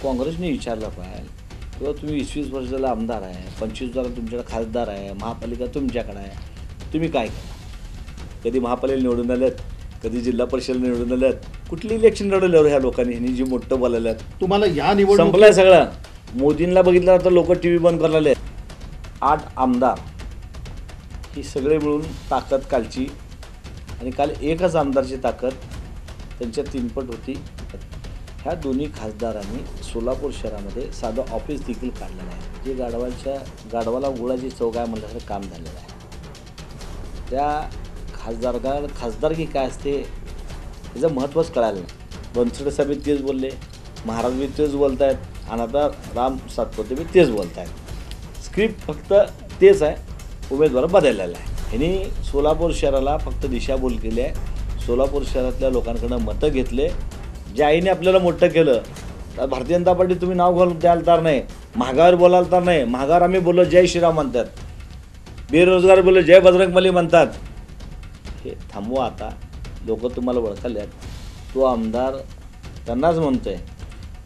काँग्रेसने विचारलं पाहिजे किंवा तुम्ही 20-20 वर्षाला आमदार आहे, 25 वर्ष तुमच्याकडे खासदार आहे, महापालिका तुमच्याकडे आहे, तुम्ही काय केलं? कधी महापालिकेला निवडून आल्यात, कधी जिल्हा परिषदेला निवडून आल्यात, कुठली इलेक्शन लढवल्यावर ह्या लोकांनी ह्यांनी जी मोठं बोलायल्यात. तुम्हाला या निवडणूक संपलाय सगळं. मोदींना बघितलं तर लोक टी व्ही बंद करायला लागले. 8 आमदार ही सगळे मिळून ताकद कालची, आणि काल एकच आमदारची ताकद त्यांच्या 3पट होती. ह्या दोन्ही खासदारांनी सोलापूर शहरामध्ये साधं ऑफिस देखील काढलेलं आहे, जे गाढवाला गुळाची चव काय म्हणल्यासारखं काम झालेलं आहे. त्या खासदारकी काय असते त्याचं महत्त्वच कळालं नाही. बनसोडे साहेब तेच बोलले, महाराज बी तेच बोलत आहेत, आणि आता राम सातपुते बी तेच बोलत आहेत. स्क्रिप्ट फक्त तेच आहे, उमेदवार बदललेला आहे. ह्यांनी सोलापूर शहराला फक्त दिशाभूल केली आहे. सोलापूर शहरातल्या लोकांकडनं मतं घेतले. ज्या आईने आपल्याला मोठं केलं, तर भारतीय जनता पार्टी तुम्ही नाव घालून द्याल तर नाही, महागावर बोलाल तर नाही. महागावर आम्ही बोललो जय श्रीराम म्हणतात, बेरोजगार बोललो जय बजरंगबली म्हणतात. हे थांबवा आता. लोक तुम्हाला ओळखाल्यात. तो आमदार त्यांनाच म्हणतोय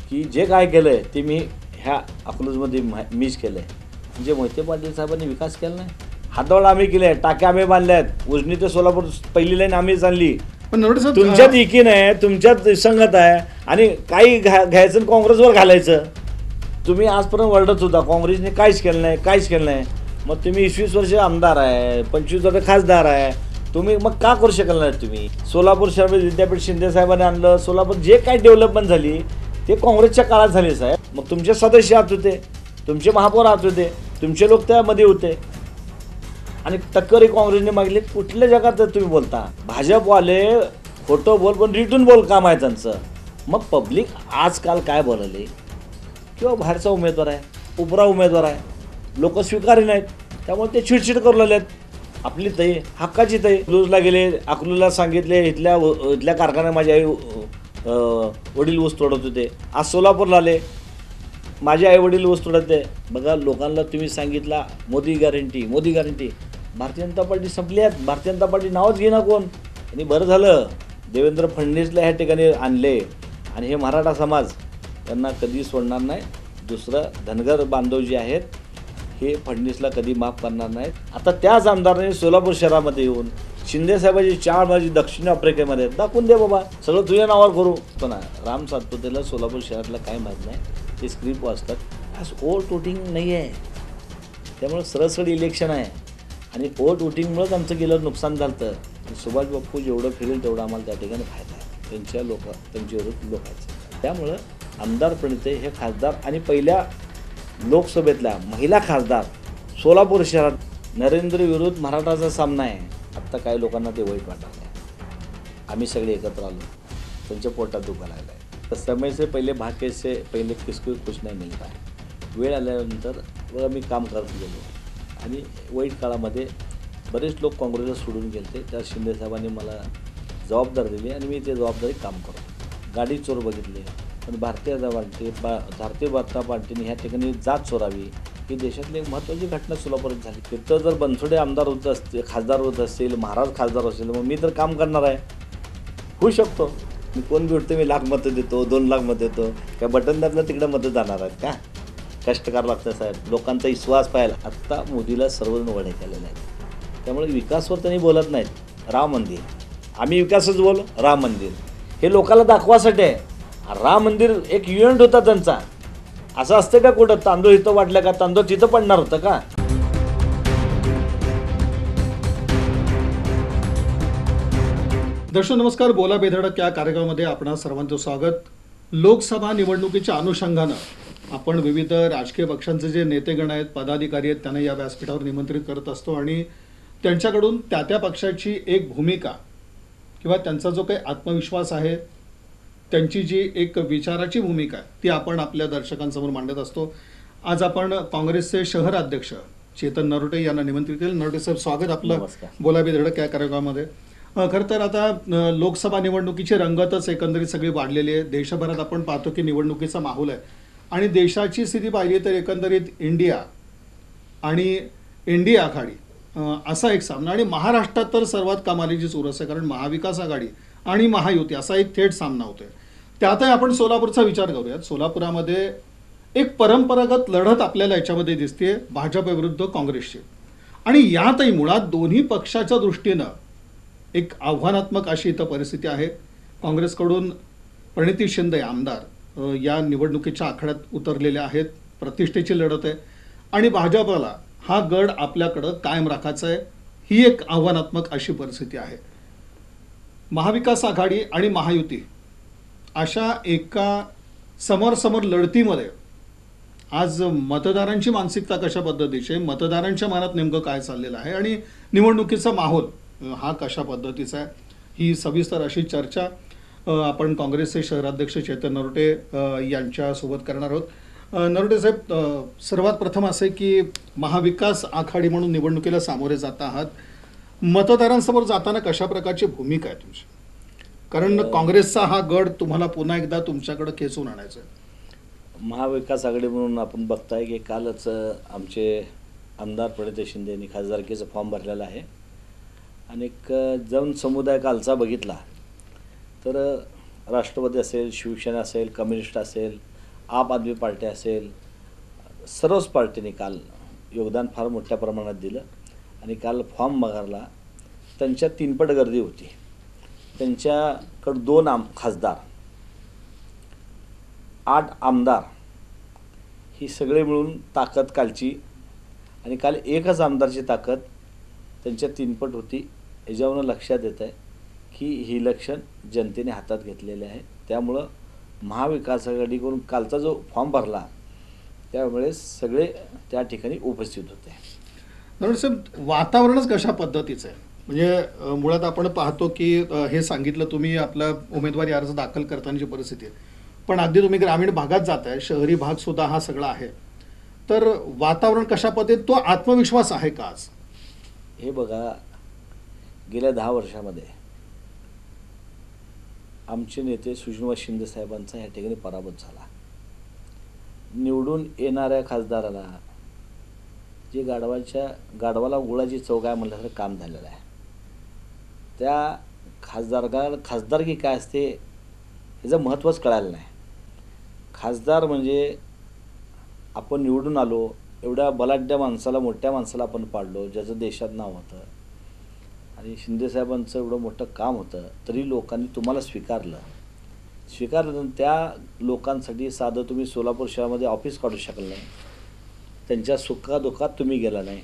की जे काय केलं आहे ते मी ह्या अकलूजमध्ये मिस केलं आहे. म्हणजे मोहिते पाटील साहेबांनी विकास केला नाही. हातवळ आम्ही केले, टाक्या आम्ही बांधल्या आहेत, उजनी ते सोलापूर पहिली लाईन आम्हीच आणली. तुमच्यात एकीन आहे, तुमच्यात संगत आहे, आणि काही घ्यायचं काँग्रेसवर घालायचं. तुम्ही आजपर्यंत वरडत होता काँग्रेसने काहीच केलं नाही, काहीच केलं नाही. मग तुम्ही 20-20 वर्ष आमदार आहे, 25 वर्ष खासदार आहे, तुम्ही मग का करू शकल नाही? तुम्ही सोलापूर शहरामध्ये विद्यापीठ शिंदे साहेबांनी आणलं. सोलापूर जे काही डेव्हलपमेंट झाली ते काँग्रेसच्या काळात झाली साहेब. मग तुमचे सदस्य आत होते, तुमचे महापौर आत होते, तुमचे लोक त्यामध्ये होते, आणि टक्करही काँग्रेसने मागली. कुठल्या जगात तुम्ही बोलता? भाजपवाले खोटं बोल पण रिटून बोल काम आहे त्यांचं. मग पब्लिक आजकाल काय बोलले, किंवा बाहेरचा उमेदवार आहे, उपरा उमेदवार आहे, लोक स्वीकारही नाहीत, त्यामुळे ते चिडचिड करू लागलेत. आपली तई हक्काची तई. अकलूजला गेले, अकलूजला सांगितले इथल्या कारखान्यात माझी आई वडील ऊस तोडत होते. आज सोलापूरला आले, माझे आई वडील ऊस तोडत आहे. बघा, लोकांना तुम्ही सांगितला Modi guarantee, Modi guarantee. Bharatiya Janata party संपली आहेत. भारतीय जनता पार्टी नावच घेणार कोण. आणि बरं झालं देवेंद्र फडणवीसला ह्या ठिकाणी आणले, आणि हे मराठा समाज त्यांना कधी सोडणार नाही. दुसरं धनगर बांधव जे आहेत हे फडणवीसला कधी माफ करणार नाहीत. आता त्याच आमदारांनी सोलापूर शहरामध्ये येऊन शिंदे साहेबाची 4 माझी दक्षिण आफ्रिकेमध्ये दाखवून दे बाबा, सगळं तुझ्या नावावर करू. पण राम सातपुतेला सोलापूर शहरातलं काय माहीत नाही. ते स्क्रिप्ट वाचतात. आज वोट वोटिंग नाही आहे, त्यामुळे सरळ इलेक्शन आहे, आणि वोट वोटिंगमुळेच आमचं गेलं नुकसान झालं. सुभाष बापू जेवढं फिरेल तेवढं आम्हाला त्या ठिकाणी फायदा आहे त्यांच्या विरुद्ध लोकांचं. त्यामुळं आमदार प्रणिते हे खासदार, आणि पहिल्या लोकसभेतल्या महिला खासदार सोलापूर शहरात नरेंद्र विरुद्ध मराठाचा सामना आहे. आत्ता काही लोकांना ते वाईट वाटत आहे. आम्ही सगळे एकत्र आलो, त्यांच्या पोटात दुखा लागला आहे. तर समय से पहिले भाग्य से पहिले किसको कुछ नाही मिळता है. वेळ आल्यानंतर बघा मी काम करत गेलो, आणि वाईट काळामध्ये बरेच लोक काँग्रेसला सोडून गेले. त्या शिंदे साहेबांनी मला जबाबदारी दिली, आणि मी ते जबाबदारी काम करतो. गाडी चोर बघितले, पण भारतीय जनता पार्टीने ह्या ठिकाणी जात चोरावी ही देशातली एक महत्त्वाची घटना सोलापूरात झाली. तिथं जर बनसोडे आमदार होत असतील, खासदार होत असतील, महाराज खासदार असेल, मग मी तर काम करणार आहे, होऊ शकतो. मी कोण भेटतो, मी 1,00,000 मतं देतो, 2,00,000 मतं देतो, काय बटन दाबलं तिकडं मतं जाणार आहेत का? कष्ट करावं लागतं साहेब, लोकांचा विश्वास पाहिला. आत्ता मोदीला सर्वजण वडे केलेले आहेत, त्यामुळे विकासवर त्यांनी बोलत नाहीत. राम मंदिर, आम्ही विकासच बोल, राम मंदिर हे लोकांना दाखवासाठी आहे. राम मंदिर एक इव्हेंट होता त्यांचा. असं असतं का कुठं? तांदूळ इथं वाटलं का तांदूळ तिथं पडणार होतं का? दर्शक नमस्कार. बोला बेधडक या कार्यक्रमामध्ये आपणा सर्वांचं स्वागत. लोकसभा निवडणुकीच्या अनुषंगानं आपण विविध राजकीय पक्षांचे जे नेतेगण आहेत, पदाधिकारी आहेत, त्यांना या व्यासपीठावर निमंत्रित करत असतो, आणि त्यांच्याकडून त्या पक्षाची एक भूमिका किंवा त्यांचा जो काही आत्मविश्वास आहे, त्यांची जी एक विचाराची भूमिका आहे, ती आपण आपल्या दर्शकांसमोर मांडत असतो. आज आपण काँग्रेसचे शहर अध्यक्ष चेतन नरोटे यांना निमंत्रित केलं. नरोटे साहेब, स्वागत आपलं बोला बेधडक या कार्यक्रमामध्ये. खरं तर आता लोकसभा निवडणुकीची रंगतच एकंदरीत सगळी वाढलेली आहे. देशभरात आपण पाहतो की निवडणुकीचा माहोल आहे, आणि देशाची स्थिती पाहिली तर एकंदरीत इंडिया आणि इंडिया आघाडी असा एक सामना, आणि महाराष्ट्रात तर सर्वात कमालीची चुरस आहे, कारण महाविकास आघाडी आणि महायुती असा एक थेट सामना होतोय. त्यातही आपण सोलापूरचा विचार करूयात. सोलापुरामध्ये एक परंपरागत लढत आपल्याला याच्यामध्ये दिसते, भाजप विरुद्ध काँग्रेसची. आणि यातही मुळात दोन्ही पक्षाच्या दृष्टीनं एक आव्हानात्मक अशी इथं परिस्थिती आहे. काँग्रेसकडून प्रणिती शिंदे आमदार या निवडणुकीच्या आखाड्यात उतरलेल्या आहेत. प्रतिष्ठेची लढत आहे. आणि भाजपला हा गड आपल्याकडं कायम राखायचा आहे. ही एक आव्हानात्मक अशी परिस्थिती आहे. महाविकास आघाडी आणि महायुती अशा एका समोरासमोर लढतीमध्ये आज मतदारांची मानसिकता कशा पद्धतीची आहे, मतदारांच्या मनात नेमकं काय चाललेलं आहे आणि निवडणुकीचा माहोल हा कशा पद्धतीचा आहे, ही सविस्तर अशी चर्चा आपण काँग्रेसचे शहराध्यक्ष चेतन नरोटे यांच्यासोबत करणार आहोत. नरोटे साहेब, सर्वात प्रथम असे की महाविकास आघाडी म्हणून निवडणुकीला सामोरे जात आहात. मतदारांसमोर जाताना कशा प्रकारची भूमिका आहे तुमची? कारण काँग्रेसचा हा गड तुम्हाला पुन्हा एकदा तुमच्याकडे खेचून आणायचा आहे. महाविकास आघाडी म्हणून आपण बघताय की कालच आमचे आमदार प्रणिती शिंदे यांनी खासदारकीचा फॉर्म भरलेला आहे. आणि जाऊन समुदाय कालचा बघितला तर राष्ट्रवादी असेल, शिवसेना असेल, कम्युनिस्ट असेल, आप आदमी पार्टी असेल, सर्वच पार्टीने काल योगदान फार मोठ्या प्रमाणात दिलं. आणि काल फॉर्म भरला त्यांच्या 3 पट गर्दी होती. त्यांच्याकडं 2 खासदार, 8 आमदार, ही सगळे मिळून ताकद कालची. आणि काल एकच आमदारची ताकद त्यांच्या 3 पट होती. याच्यावरून लक्षात येत आहे की ही इलेक्शन जनतेने हातात घेतलेले आहे. त्यामुळं महाविकास आघाडीकडून कालचा जो फॉर्म भरला त्यावेळेस सगळे त्या ठिकाणी उपस्थित होते. नरोटे साहेब, वातावरणच कशा पद्धतीचं आहे? म्हणजे मुळात आपण पाहतो की हे सांगितलं तुम्ही आपला उमेदवारी अर्ज दाखल करतानाची परिस्थिती आहे, पण अगदी तुम्ही ग्रामीण भागात जाताय, शहरी भाग सुद्धा हा सगळा आहे, तर वातावरण कशा पद्धतीत, तो आत्मविश्वास आहे का आज? हे बघा, गेल्या 10 वर्षामध्ये आमचे नेते सुजनवा शिंदे साहेबांचा या ठिकाणी पराभव झाला. निवडून येणाऱ्या खासदाराला जे गाढवाला गुळाची चव काय म्हणल्यासारखं काम झालेलं आहे. त्या खासदारकी काय असते ह्याचं महत्त्वच कळालं नाही. खासदार म्हणजे आपण निवडून आलो, एवढ्या बलाढ्य माणसाला, मोठ्या माणसाला आपण पाडलो, ज्याचं देशात नाव होतं आणि शिंदेसाहेबांचं एवढं मोठं काम होतं, तरी लोकांनी तुम्हाला स्वीकारलं. त्या लोकांसाठी साधं तुम्ही सोलापूर शहरामध्ये ऑफिस काढू शकलं नाही, त्यांच्या सुखादुःखात तुम्ही गेला नाही,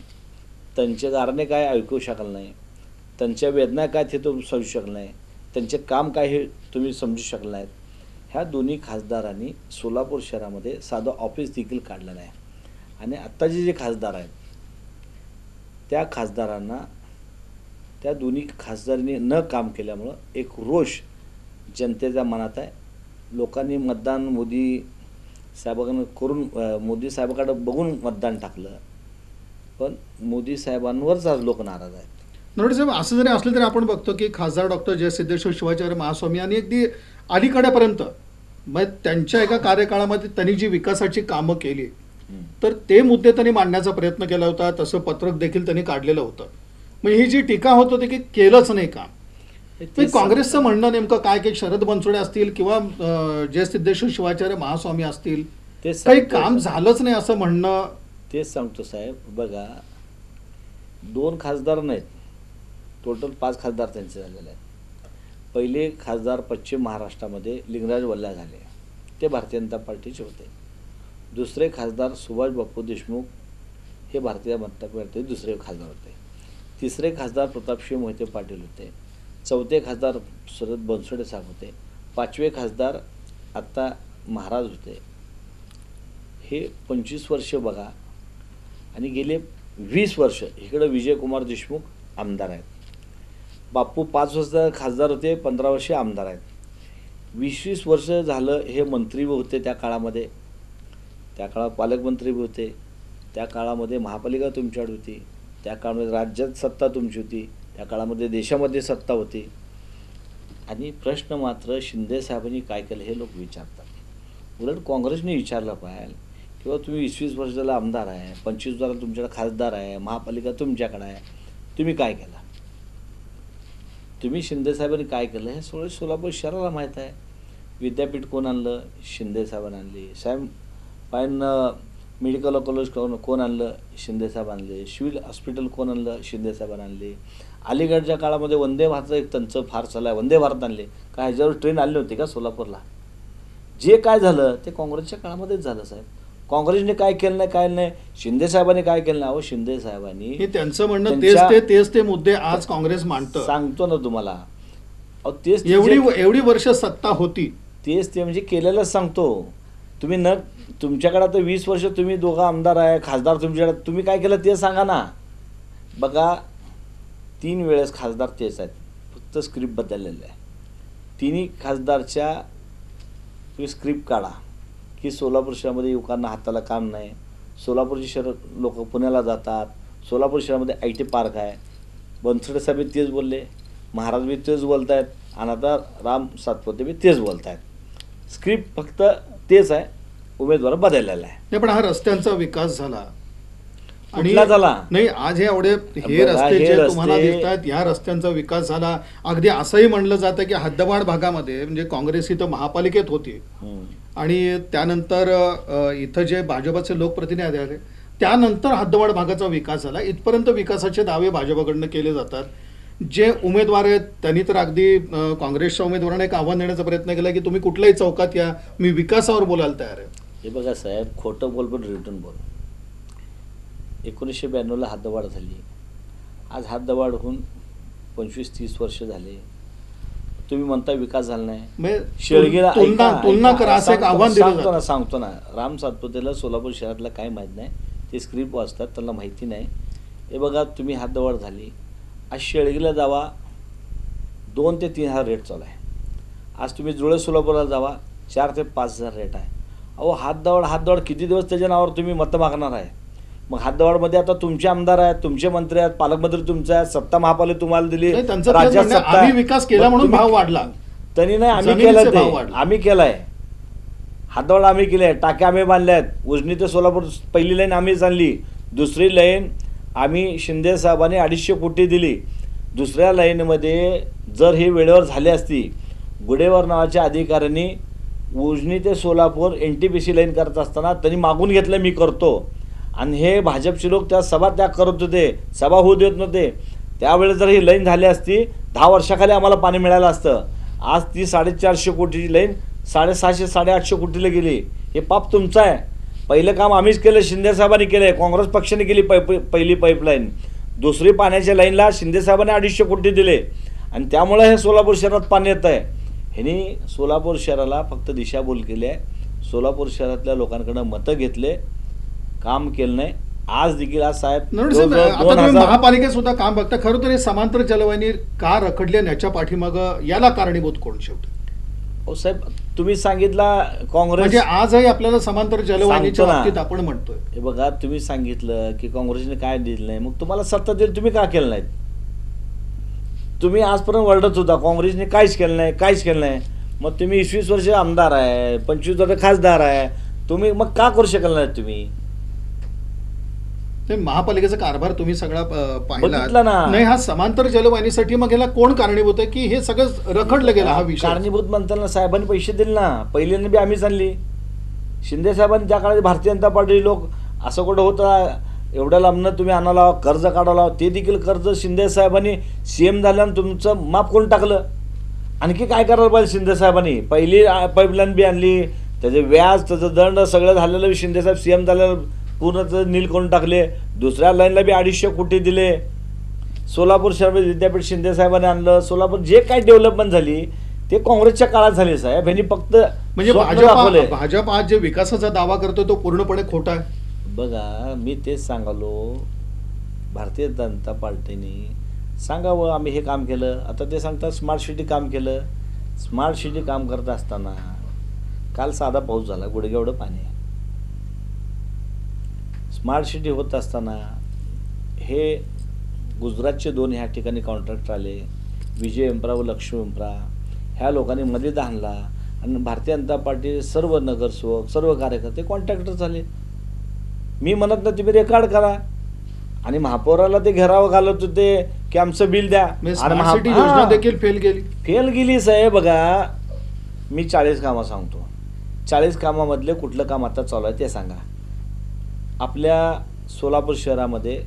त्यांचे गारणे काय ऐकू शकलं नाही, त्यांच्या वेदना काय ते तुम्ही समजू शकलं नाही, त्यांचे काम काय हे तुम्ही समजू शकलं नाहीत. ह्या दोन्ही खासदारांनी सोलापूर शहरामध्ये साधं ऑफिस देखील काढलं नाही. आणि आत्ताचे जे खासदार आहेत त्या खासदारांना, त्या दोन्ही खासदारांनी न काम केल्यामुळं एक रोष जनतेच्या मनात आहे. लोकांनी मतदान मोदी साहेबांना करून, मोदी साहेबाकडे बघून मतदान टाकलं, पण मोदी साहेबांवरच आज लोक नाराज आहेत. नरोटे साहेब, असं जरी असलं तरी आपण बघतो की खासदार डॉक्टर जयसिद्धेश्वर शिवाचार्य महास्वामी यांनी अगदी अलीकडेपर्यंत म्हणजे त्यांच्या एका कार्यकाळामध्ये त्यांनी जी विकासाची कामं केली, तर ते मुद्दे त्यांनी मांडण्याचा प्रयत्न केला होता. तसं पत्रक देखील त्यांनी काढलेलं होतं. मग ही जी टीका होत होती की केलंच नाही काम, काँग्रेसचं म्हणणं नेमकं काय की शरद बनसोडे असतील किंवा जयसिद्धेश्वर शिवाचार्य महास्वामी असतील, काही काम झालंच नाही असं म्हणणं? तेच सांगतो साहेब. बघा, 2 खासदार नाहीत, टोटल 5 खासदार त्यांचे झालेले आहेत. पहिले खासदार पश्चिम महाराष्ट्रामध्ये लिंगराज वल्ल्या झाले, ते भारतीय जनता पार्टीचे होते. दुसरे खासदार सुभाष बापू देशमुख हे भारतीय जनता पार्टीचे दुसरे खासदार होते. तिसरे खासदार प्रतापसिंह मोहिते पाटील होते. चौथे खासदार शरद बनसोडे साहेब होते. 5वे खासदार आत्ता महाराज होते. हे 25 वर्ष बघा. आणि गेले 20 वर्ष इकडं विजयकुमार देशमुख आमदार आहेत. बापू 5 वर्ष खासदार होते, 15 वर्षे आमदार आहेत. 20-20 वर्ष झालं हे मंत्री होते त्या काळामध्ये. त्या काळात पालकमंत्री होते. त्या काळामध्ये महापालिका तुमच्याकडे होती. त्या काळामध्ये राज्यात सत्ता तुमची होती. त्या काळामध्ये देशामध्ये सत्ता होती. आणि प्रश्न मात्र शिंदे साहेबांनी काय केलं हे लोक विचारतात. उलट काँग्रेसने विचारलं पाहिजे किंवा तुम्ही 20-20 वर्ष झाला आमदार आहे, 25 वर्ष तुमच्याकडे खासदार आहे, महापालिका तुमच्याकडे आहे, तुम्ही काय केलं? तुम्ही शिंदे साहेबांनी काय केलं हे सगळं सोलापूर शहराला माहीत आहे. विद्यापीठ कोण आणलं? शिंदे साहेबांनी आणली. पायन मेडिकल कॉलेज कोण आणलं? शिंदे साहेब आणले. सिव्हिल हॉस्पिटल कोण आणलं? शिंदे साहेबांनी आणले. अलीकडच्या काळामध्ये वंदे भारत एक त्यांचं फार चालू आहे. वंदे भारत आणले का? ह्याच्यावर ट्रेन आली होती का सोलापूरला? जे काय झालं ते काँग्रेसच्या काळामध्येच झालं साहेब. काँग्रेसने काय केलं नाही, काय नाही. शिंदे साहेबांनी काय केलं नाही? अहो शिंदे साहेबांनी हे त्यांचं म्हणणं त्यांच्या- तेच ते मुद्दे आज काँग्रेस मांडतं. सांगतो ना तुम्हाला. अहो तेच एवढी वर्ष सत्ता होती, तेच ते म्हणजे केलेलंच सांगतो. तुम्ही तुमच्याकडे आता 20 वर्ष तुम्ही दोघं आमदार आहे, खासदार तुमच्याकडे, तुम्ही काय केलं ते सांगा ना. बघा 3 वेळेस खासदार तेच आहेत, फक्त स्क्रिप्ट बदललेलं आहे. तिन्ही खासदारच्या तुम्ही स्क्रिप्ट काढा की सोलापूर शहरामध्ये युवकांना हाताला काम नाही, सोलापूरची शहर लोक पुण्याला जातात, सोलापूर शहरामध्ये IT पार्क आहे. बनसोडे साहेब तेच बोलले, महाराज बी तेच बोलत आहेत, आणि आता राम सातपुते बी तेच बोलत आहेत. स्क्रिप्ट फक्त तेच आहे, उमेदवार बदललेला आहे. नाही पण हा रस्त्यांचा विकास झाला कुठला झाला? नाही, आज हे बघा, रस्ते हे जे रस्ते- तुम्हाला दिसतात, ह्या रस्त्यांचा विकास झाला. अगदी असंही म्हणलं जातं की हद्दवाड भागामध्ये म्हणजे काँग्रेस इथं महापालिकेत होती आणि त्यानंतर इथं जे भाजपचे लोकप्रतिनिधी आले त्यानंतर हद्दवाड भागाचा विकास झाला. इथपर्यंत विकासाचे दावे भाजपकडनं केले जातात. जे उमेदवार आहेत त्यांनी तर अगदी काँग्रेसच्या उमेदवारांना एक आव्हान देण्याचा प्रयत्न केला की तुम्ही कुठल्याही चौकात या, मी विकासावर बोलायला तयार आहे. हे बघा साहेब, खोटं बोल पण रिटर्न बोल. 1992ला हद्दवाढ झाली. आज हद्दवाढ होऊन 25-30 वर्ष झाले. तुम्ही म्हणता विकास झाला नाही. शेळगेला तुलना करा असं एक आव्हान दिलं जातं. सांगतो ना. राम सातपुतेला सोलापूर शहरातलं काय माहीत नाही, ते स्क्रिप्ट वाचतात, त्यांना माहिती नाही. हे बघा, तुम्ही हद्दवाढ झाली. आज शेळगेला जावा 2 ते 3 हजार रेट चालू आहे. आज तुम्ही जुळे सोलापूरला जावा 4 ते 5 हजार रेट आहे. अहो हद्दवाढ किती दिवस त्याच्या नावावर तुम्ही मतं मागणार आहे? मग हद्दवाढमध्ये आता तुमचे आमदार आहेत, तुमचे मंत्री आहेत, पालकमंत्री तुमचे आहेत, सत्ता महापालिका तुम्हाला दिली, राज्यात सत्ता, आम्ही विकास केला म्हणून भाव वाढला. त्यांनी नाही, आम्ही केलं ते, आम्ही केलाय. हद्दवाढ आम्ही केली आहे, टाक्या आम्ही बांधल्या आहेत. उजनी ते सोलापूर पहिली लाईन आम्हीच आणली. दुसरी लाईन आम्ही शिंदे साहेबांनी 250 कोटी दिली. दुसऱ्या लाईनमध्ये जर हे वेळेवर झाले असती, गुडेवर नावाच्या अधिकाऱ्यांनी उजनी ते सोलापूर NTPC लाईन करत असताना त्यांनी मागून घेतलं मी करतो, आणि हे भाजपचे लोक त्या सभा त्याग करत होते, सभा होऊ देत नव्हते. त्यावेळेस जर ही लाईन झाली असती 10 वर्षाखाली आम्हाला पाणी मिळालं असतं. आज ती 450 कोटीची लाईन 750-850 कोटीला गेली. हे पाप तुमचं आहे. पहिलं काम आम्हीच केलं, शिंदे साहेबांनी केलं आहे, काँग्रेस पक्षाने केली पहिली पाईपलाईन. दुसरी पाण्याच्या लाईनला शिंदे साहेबांनी 250 कोटी दिले, आणि त्यामुळे हे सोलापूर शहरात पाणी येत आहे. ह्यांनी सोलापूर शहराला फक्त दिशाभूल केली आहे. सोलापूर शहरातल्या लोकांकडनं मतं घेतले, काम केलं नाही. आज देखील आज साहेब महापालिकेत सुद्धा काम बघता. खरं तर हे समांतर जलवाहिनी का रखडले याच्या पाठीमागं याला कारणीभूत कोण शेवटी? हो साहेब, तुम्ही सांगितला काँग्रेस, म्हणजे आजही आपल्याला समांतर जलवाहिनीच्या बाबतीत आपण म्हणतोय. हे बघा, तुम्ही सांगितलं की काँग्रेसने काय दिलं नाही, मग तुम्हाला सत्ता दिली, तुम्ही का केलं नाहीत? तुम्ही आजपर्यंत वरडत होता काँग्रेसने काहीच केलं नाही. मग तुम्ही 21 वर्ष आमदार आहे, 25 वर्ष खासदार आहे, तुम्ही मग का करू शकल नाही? तुम्ही महापालिकेचा कारभार तुम्ही सगळा बघितला ना. नाही, हा समांतर जलवाहिनीसाठी मग याला कोण कारणीभूत आहे की हे सगळं रखडलं गेलं? हा विषय कारणीभूत म्हणताना साहेबांनी पैसे दिले ना. पहिल्यांदा बी आम्हीच आणली. शिंदे साहेबांनी त्या काळात भारतीय जनता पार्टी लोक असं कुठं होतं एवढ्या लांबनं तुम्ही आणाला, कर्ज काढावला, ते देखील कर्ज शिंदे साहेबांनी CM झाल्यानं तुमचं माफ करून टाकलं. आणखी काय करायला पाहिजे शिंदे साहेबांनी? पहिली पाईपलाईन बी आणली, त्याचे व्याज, त्याचं दंड सगळं झालेलं शिंदे साहेब CM झालेलं पूर्ण नील करून टाकले. दुसऱ्या लाईनला बी 250 कोटी दिले. सोलापूर शहर विद्यापीठ शिंदे साहेबांनी आणलं. सोलापूर जे काही डेव्हलपमेंट झाली ते काँग्रेसच्या काळात झाली साहेब. यांनी फक्त म्हणजे भाजप आज जे विकासाचा दावा करतो तो पूर्णपणे खोटा आहे. बघा, मी तेच सांगालो, भारतीय जनता पार्टीने सांगावं आम्ही हे काम केलं. आता ते सांगतात स्मार्ट सिटी काम केलं. स्मार्ट सिटी काम करत असताना काल साधा पाऊस झाला, गुडघे एवढं पाणी आहे. स्मार्ट सिटी होत असताना हे गुजरातचे 2 ह्या ठिकाणी कॉन्ट्रॅक्टर आले, विजय इम्प्रा व लक्ष्मी इम्प्रा, ह्या लोकांनी मध्ये आणला, आणि भारतीय जनता पार्टी सर्व नगरसेवक, सर्व कार्यकर्ते कॉन्ट्रॅक्टर झाले. मी म्हणत नाही तुम्ही रेकॉर्ड करा, आणि महापौराला ते घेराव घालत होते की आमचं बिल द्या. योजना देखील फेल गेली साहेब. बघा, मी 40 कामं सांगतो. 40 कामामधले कुठलं काम आता चालू आहे ते सांगा. आपल्या सोलापूर शहरामध्ये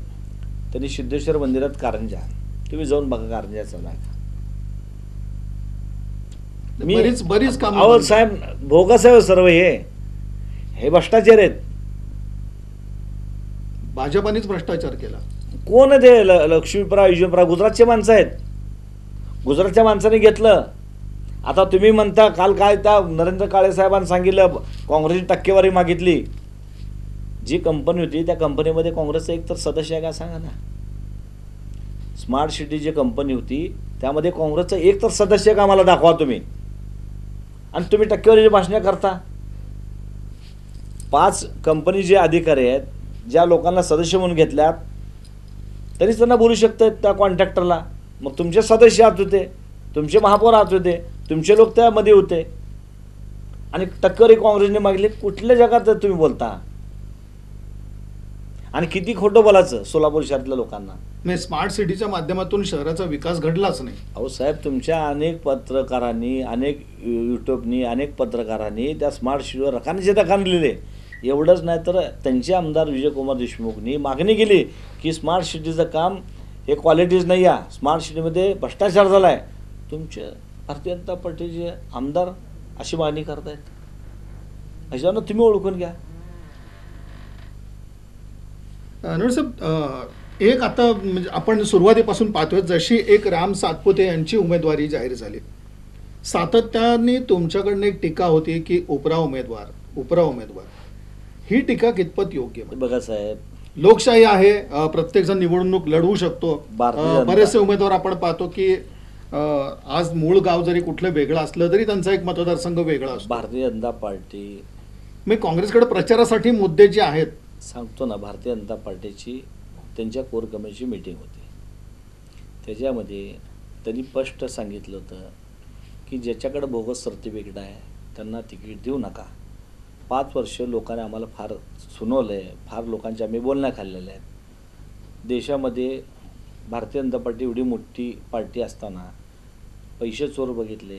त्यांनी सिद्धेश्वर मंदिरात कारंजा, तुम्ही जाऊन बघा कारंजा चालू आहे का. बरीच कामं अहो साहेब, बोगस आहे सर्व हे भ्रष्टाचार आहेत. भाजपानेच भ्रष्टाचार केला. कोण आहे ते लक्ष्मीपरा विजयपरा? गुजरातचे माणसं आहेत. गुजरातच्या माणसाने घेतलं. आता तुम्ही म्हणता काल काय त्या नरेंद्र काळे साहेबांनी सांगितलं काँग्रेसची टक्केवारी मागितली. जी कंपनी होती त्या कंपनीमध्ये काँग्रेसचा एक तर सदस्य आहे का सांगा ना. स्मार्ट सिटी जी कंपनी होती त्यामध्ये काँग्रेसचं एक तर सदस्य का आम्हाला दाखवा तुम्ही. आणि तुम्ही टक्केवारीची भाषणे करता. 5 कंपनी जे अधिकारी आहेत ज्या लोकांना सदस्य म्हणून घेतल्यात तरीच त्यांना बोलू शकतात त्या कॉन्ट्रॅक्टरला. मग तुमचे सदस्य आत होते, तुमचे महापौर आत होते, तुमचे लोक त्यामध्ये होते आणि टक्केवारी काँग्रेसने मागली. कुठल्या जगात तुम्ही बोलता आणि किती खोटं बोलायचं सोलापूर शहरातल्या लोकांना. नाही, स्मार्ट सिटीच्या माध्यमातून शहराचा विकास घडलाच नाही. अहो साहेब, तुमच्या अनेक पत्रकारांनी, अनेक युट्यूबनी, अनेक पत्रकारांनी त्या स्मार्ट सिटीवर रकानेचे रकान लिहिले. एवढंच नाही तर त्यांचे आमदार विजयकुमार देशमुखनी मागणी केली की स्मार्ट सिटीचं काम हे क्वालिटीज नाही आहे, स्मार्ट सिटीमध्ये भ्रष्टाचार झाला आहे. तुमचे भारतीय जनता पार्टीचे आमदार अशी मागणी करतायत. अशानं तुम्ही ओळखून घ्या. साहेब, एक आता म्हणजे आपण सुरुवातीपासून पाहतोय जशी एक राम सातपुते यांची उमेदवारी जाहीर झाली, सातत्याने तुमच्याकडनं एक टीका होती की उपरा उमेदवार. ही टीका कितपत योग्य? बघा साहेब, लोकशाही आहे, प्रत्येक जण निवडणूक लढवू शकतो. बरेचसे उमेदवार आपण पाहतो की आज मूळ गाव जरी कुठलं वेगळं असलं तरी त्यांचा एक मतदारसंघ वेगळा असतो. भारतीय जनता पार्टी, मी काँग्रेसकडे प्रचारासाठी मुद्दे जे आहेत सांगतो ना, भारतीय जनता पार्टीची त्यांच्या कोर कमिटीची मीटिंग होती. त्याच्यामध्ये त्यांनी स्पष्ट सांगितलं होतं की ज्याच्याकडे बोगस सर्टिफिकेट आहे त्यांना तिकीट देऊ नका. 5 वर्ष लोकांनी आम्हाला फार सुनावलं आहे, फार लोकांच्या आम्ही बोलण्या खाल्लेल्या आहेत. देशामध्ये भारतीय जनता पार्टी एवढी मोठी पार्टी असताना पैसे चोर बघितले,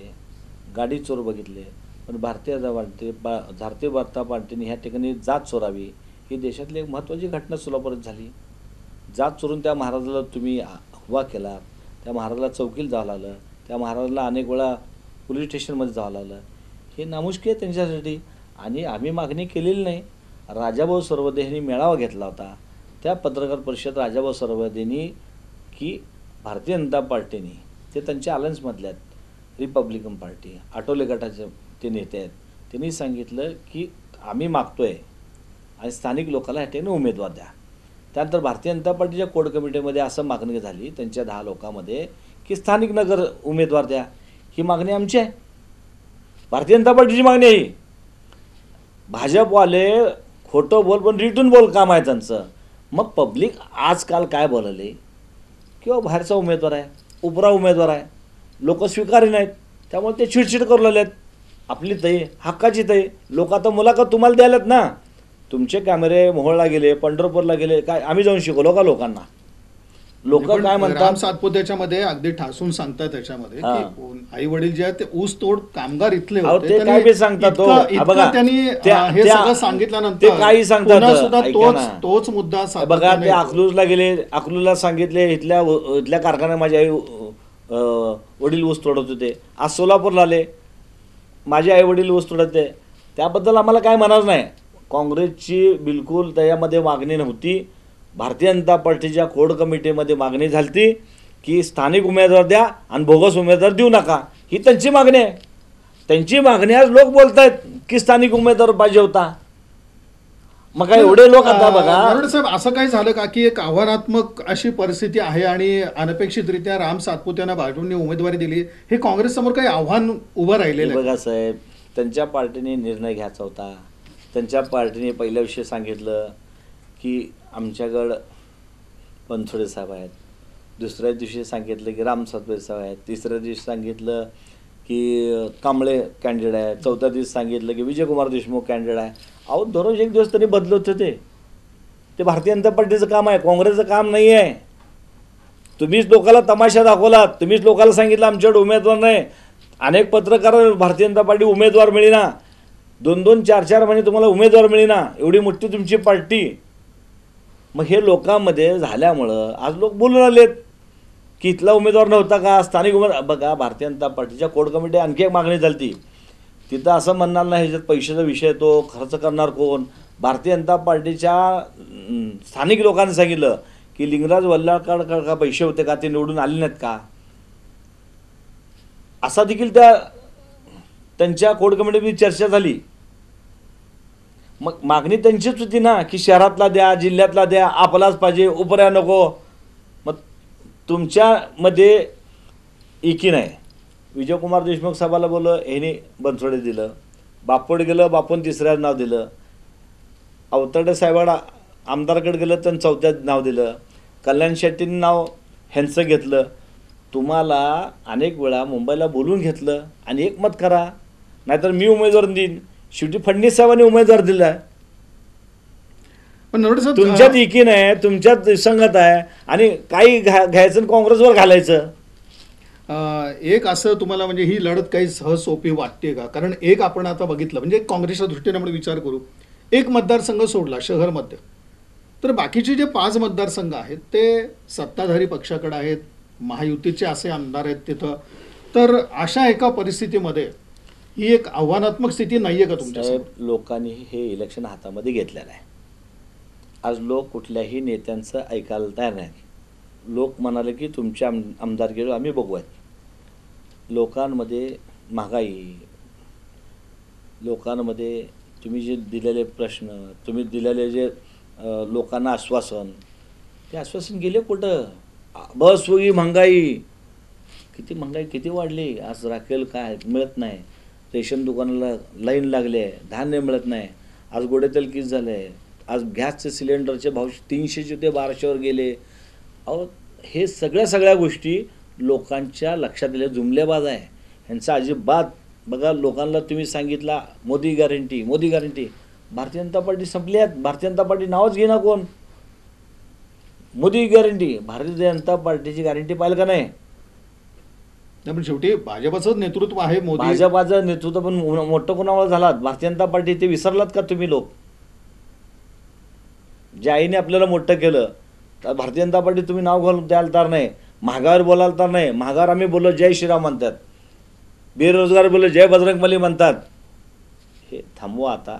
गाडी चोर बघितले, पण भारतीय जनता पार्टीने ह्या ठिकाणी जात चोरावी ही देशातली एक महत्त्वाची घटना सोलापुरात झाली. जात चोरून त्या महाराजाला तुम्ही हवा केला, त्या महाराजाला चौकीला जावं लागलं, त्या महाराजाला अनेक वेळा पोलीस स्टेशनमध्ये जावं लागलं. हे नामुष्की आहे त्यांच्यासाठी. आणि आम्ही मागणी केलेली नाही. राजाभाऊ सरवदे यांनी मेळावा घेतला होता. त्या पत्रकार परिषद राजाभाऊ सरवदेनी की भारतीय जनता पार्टीने, ते त्यांच्या अलायन्समधले आहेत, रिपब्लिकन पार्टी आठवले गटाचे ते नेते आहेत, त्यांनी सांगितलं की आम्ही मागतोय आणि स्थानिक लोकांना ह्या ठिकाणी उमेदवार द्या. त्यानंतर भारतीय जनता पार्टीच्या कोर कमिटीमध्ये असं मागणी झाली त्यांच्या 10 लोकांमध्ये की स्थानिक नगर उमेदवार द्या. ही मागणी आमची आहे, भारतीय जनता पार्टीची मागणी आहे. भाजपवाले खोटं बोल पण रिटून बोल काम आहे त्यांचं. मग पब्लिक आजकाल काय बोलले किंवा बाहेरचा उमेदवार आहे, उपरा उमेदवार आहे, लोक स्वीकारे नाहीत, त्यामुळे ते चिडचिड करू लागलेत. आपली तई हक्काची तई लोक आता मुलाखत तुम्हाला द्यायलात ना. तुमचे कॅमेरे मोहोळला गेले, पंढरपूरला गेले, काय आम्ही जाऊन शिकवलो का लोकांना? लोक काय म्हणतात, राम सातपुतेच्या मध्ये अगदी ठासून सांगतात त्याच्यामध्ये की आई वडील जे आहेत ते ऊस तोड कामगार इथले होते. ते काय बी सांगतात बघा, त्यांनी हे सगळं सांगितल्यानंतर ते काही सांगतात सुद्धा तोच मुद्दा बघा. ते अकलूजला गेले, अकलूजला सांगितले इथल्या कारखान्यात माझे आई वडील ऊस तोडत होते. आज सोलापूरला आले, माझे आई वडील ऊस तोडत होते. त्याबद्दल आम्हाला काय म्हणायचं नाही. काँग्रेसची बिलकुल त्याच्यामध्ये मागणी नव्हती. भारतीय जनता पार्टीच्या कोर कमिटीमध्ये मागणी झाली की स्थानिक उमेदवार द्या आणि बोगस उमेदवार देऊ नका, ही त्यांची मागणी आहे. त्यांची मागणी आज लोक बोलत आहेत की स्थानिक उमेदवार पाहिजे होता. मग काय एवढे लोक आता बघा साहेब, असं काय झालं का की एक आव्हानात्मक अशी परिस्थिती आहे आणि अनपेक्षितरित्या राम सातपुतेंना भाजपने उमेदवारी दिली, हे काँग्रेस समोर काही आव्हान उभं राहिलेलं आहे? बघा साहेब, त्यांच्या पार्टीने निर्णय घ्यायचा होता. त्यांच्या पार्टीने पहिल्या विषयी सांगितलं की आमच्याकडं बनसोडे साहेब आहेत, दुसऱ्या दिवशी सांगितलं की राम सातपुते साहेब आहेत, तिसऱ्या दिवशी सांगितलं की कांबळे कॅन्डिडेट आहे, चौथ्या दिवशी सांगितलं की विजयकुमार देशमुख कॅन्डिडेट आहे. अहो दररोज एक दिवस तरी बदलत होते. ते भारतीय जनता पार्टीचं काम आहे, काँग्रेसचं काम नाही आहे. तुम्हीच लोकांना तमाशा दाखवला, तुम्हीच लोकांना सांगितलं आमच्याकडे उमेदवार नाही. अनेक पत्रकार भारतीय जनता पार्टी उमेदवार मिळेना, 2-2, 4-4 महिने तुम्हाला उमेदवार मिळेना, एवढी मोठी तुमची पार्टी. मग हे लोकांमध्ये झाल्यामुळं आज लोक बोलून आलेत की इथला उमेदवार नव्हता का, स्थानिक उमेदवार. बघा, भारतीय जनता पार्टीच्या कोर कमिटी आणखी एक मागणी झाली ती, तिथं असं म्हणणार नाही ह्याच्यात पैशाचा विषय, तो खर्च करणार कोण. भारतीय जनता पार्टीच्या स्थानिक लोकांनी सांगितलं की लिंगराज वल्लाळकर का पैसे होते का, ते निवडून आले नाहीत का, असा देखील त्यांच्या कोर कमिटीमध्ये चर्चा झाली. मग मागणी त्यांचीच होती ना की शहरातला द्या, जिल्ह्यातला द्या, आपलाच पाहिजे, उपऱ्या नको. मग तुमच्यामध्ये एकी नाही. विजयकुमार देशमुख साहेबाला बोललं, ह्याने बनसोडे दिलं. बापोड गेलं, बापून तिसऱ्या नाव दिलं. अवतडे साहेबाला आमदारकडे गेलं, त्यांनी चौथ्यात नाव दिलं. कल्याण शेट्टींनी नाव ह्यांचं घेतलं. तुम्हाला अनेक वेळा मुंबईला बोलून घेतलं आणि एक मत करा, नाहीतर मी उमेदवार देईन. शेवटी फडणवीस साहेबांनी उमेदवार दिला. पण नरोडे साहेब, तुमच्यात एकीन आहे, तुमच्यात संगत आहे आणि काही घ्यायचं आणि काँग्रेसवर घालायचं. एक असं तुम्हाला म्हणजे ही लढत काही सहज सोपी वाटते का? कारण एक आपण आता बघितलं म्हणजे काँग्रेसच्या दृष्टीने आपण विचार करू, एक मतदारसंघ सोडला शहरमध्ये, तर बाकीचे जे 5 मतदारसंघ आहेत ते सत्ताधारी पक्षाकडे आहेत, महायुतीचे असे आमदार आहेत तिथं. तर अशा एका परिस्थितीमध्ये ही एक आव्हानात्मक स्थिती नाहीये का तुमच्या? साहेब, लोकांनी हे इलेक्शन हातामध्ये घेतलेलं आहे. आज लोक कुठल्याही नेत्यांचं ऐकायला तयार नाहीत. लोक म्हणाले की तुमच्या आमदारकीवर आम्ही बघूयात. लोकांमध्ये महागाई, लोकांमध्ये तुम्ही जे दिलेले प्रश्न, तुम्ही दिलेले जे लोकांना आश्वासन, ते आश्वासन गेले कुठं? बस होई, महागाई किती, महागाई किती वाढली. आज राखेल काय मिळत नाही, रेशन दुकानाला लाईन लागली आहे, धान्य मिळत नाही. आज गोडे तेल किती झालं आहे. आज गॅसचे सिलेंडरचे भाव 300चे होते 1200वर गेले. अहो, हे सगळ्या गोष्टी लोकांच्या लक्षात आल्या. जुमलेबाज आहे ह्यांचा अजिबात. बघा, लोकांना तुम्ही सांगितला Modi guarantee, Modi guarantee, Bharatiya Janata party संपली आहेत. भारतीय जनता पार्टी नावच घेणार कोण. मोदी गॅरंटी, भारतीय जनता पार्टीची गॅरंटी पाहिलं का नाही? पण शेवटी भाजपचं नेतृत्व आहे, मोदी. भाजपाचं नेतृत्व पण मोठं कोणामुळे झालात? भारतीय जनता पार्टी. ते विसरलात का तुम्ही लोक? ज्या आईने आपल्याला मोठं केलं, तर भारतीय जनता पार्टी तुम्ही नाव घालून द्यायला तर नाही, महागावर बोलायला तर नाही. महागावर आम्ही बोललो जय श्रीराम म्हणतात, बेरोजगार बोललो जय बजरंगबली म्हणतात. हे थांबवा आता.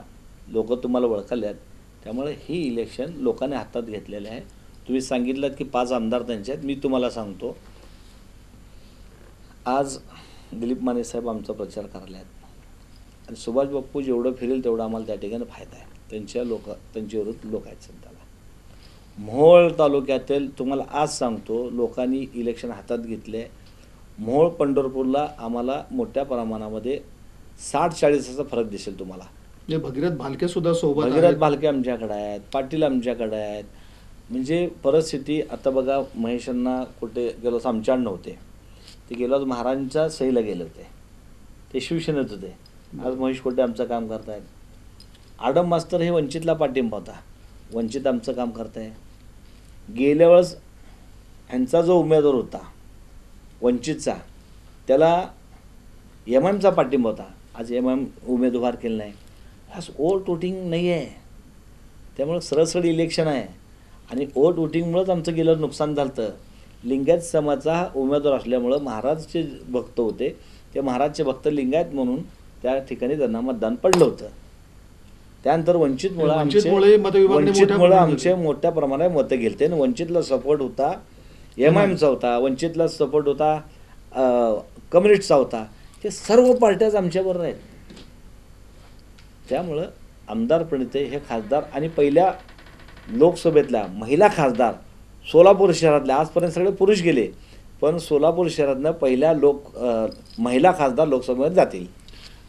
लोक तुम्हाला ओळखले आहेत. त्यामुळे ही इलेक्शन लोकांनी हातात घेतलेलं आहे. तुम्ही सांगितलं की 5 आमदार त्यांचे आहेत. मी तुम्हाला सांगतो, आज दिलीप माने साहेब आमचा प्रचार करायला आहेत आणि सुभाष बाप्पू जेवढं फिरेल तेवढं आम्हाला त्या ठिकाणी फायदा आहे. त्यांच्या विरुद्ध लोक आहेत सध्याला. मोहोळ तालुक्यातील तुम्हाला आज सांगतो, लोकांनी इलेक्शन हातात घेतले. मोहोळ पंढरपूरला आम्हाला मोठ्या प्रमाणामध्ये 60-40चा फरक दिसेल तुम्हाला. म्हणजे भगीरथ भालके सुद्धा सोबत आहेत. भगीरथ भालके आमच्याकडे आहेत, पाटील आमच्याकडे आहेत. म्हणजे परिस्थिती आता बघा, महेशांना कुठे गेलो आमच्याकडे नव्हते, ते गेलो महाराजांच्या सहीला गेले होते, ते शिवसेनेत होते. आज महेश कोटे आमचं काम करतायत. आडम मास्तर हे वंचितला पाठिंबा होता, वंचित आमचं काम करताय. गेल्या वेळेस ह्यांचा जो उमेदवार होता वंचितचा, त्याला MIMचा पाठिंबा होता. आज MIM उमेदवार केलं नाही. आज वोट वोटिंग नाही आहे. त्यामुळे सरळ इलेक्शन आहे आणि वोट वोटिंगमुळेच आमचं गेलं नुकसान झालं. लिंगायत समाजाचा उमेदवार असल्यामुळं महाराजचे भक्त होते, ते महाराजचे भक्त लिंगायत म्हणून त्या ठिकाणी त्यांना मतदान पडलं होतं. त्यानंतर वंचितमुळे आमचे मोठ्या प्रमाणात मतं गेलते आणि वंचितला सपोर्ट होता, MIMचा होता, वंचितला सपोर्ट होता, कम्युनिस्टचा होता. ते सर्व पार्ट्याच आमच्याबरोबर आहेत. त्यामुळं आमदार प्रणिते हे खासदार आणि पहिल्या लोकसभेतल्या महिला खासदार सोलापूर शहरातल्या, आजपर्यंत सगळे पुरुष गेले, पण सोलापूर शहरातनं पहिल्या महिला खासदार लोकसभेत जातील.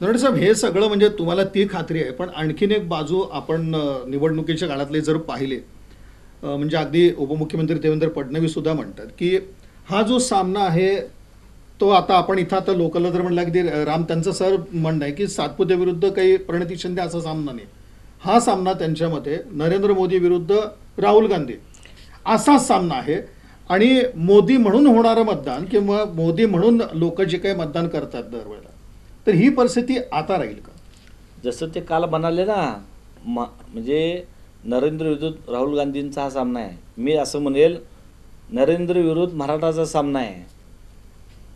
नरोडे साहेब, हे सगळं म्हणजे तुम्हाला ती खात्री आहे, पण आणखीन एक बाजू आपण निवडणुकीच्या काळातले जर पाहिले, म्हणजे अगदी उपमुख्यमंत्री देवेंद्र फडणवीस सुद्धा म्हणतात की हा जो सामना आहे तो आता आपण इथं आता लोकलला जर म्हणलं की राम, त्यांचं सर म्हणणं आहे की सातपुते विरुद्ध काही प्रणिती शिंदे असा सामना नाही. हा सामना त्यांच्या मते नरेंद्र मोदी विरुद्ध राहुल गांधी असाच सामना आहे. आणि मोदी म्हणून होणारं मतदान किंवा मोदी म्हणून लोक जे काही मतदान करतात दरवेळेला, तर ही परिस्थिती आता राहील का? जसं ते काल म्हणाले ना, म्हणजे नरेंद्र विरुद्ध राहुल गांधींचा हा सामना आहे. मी असं म्हणेल, नरेंद्र विरुद्ध मराठाचा सामना आहे.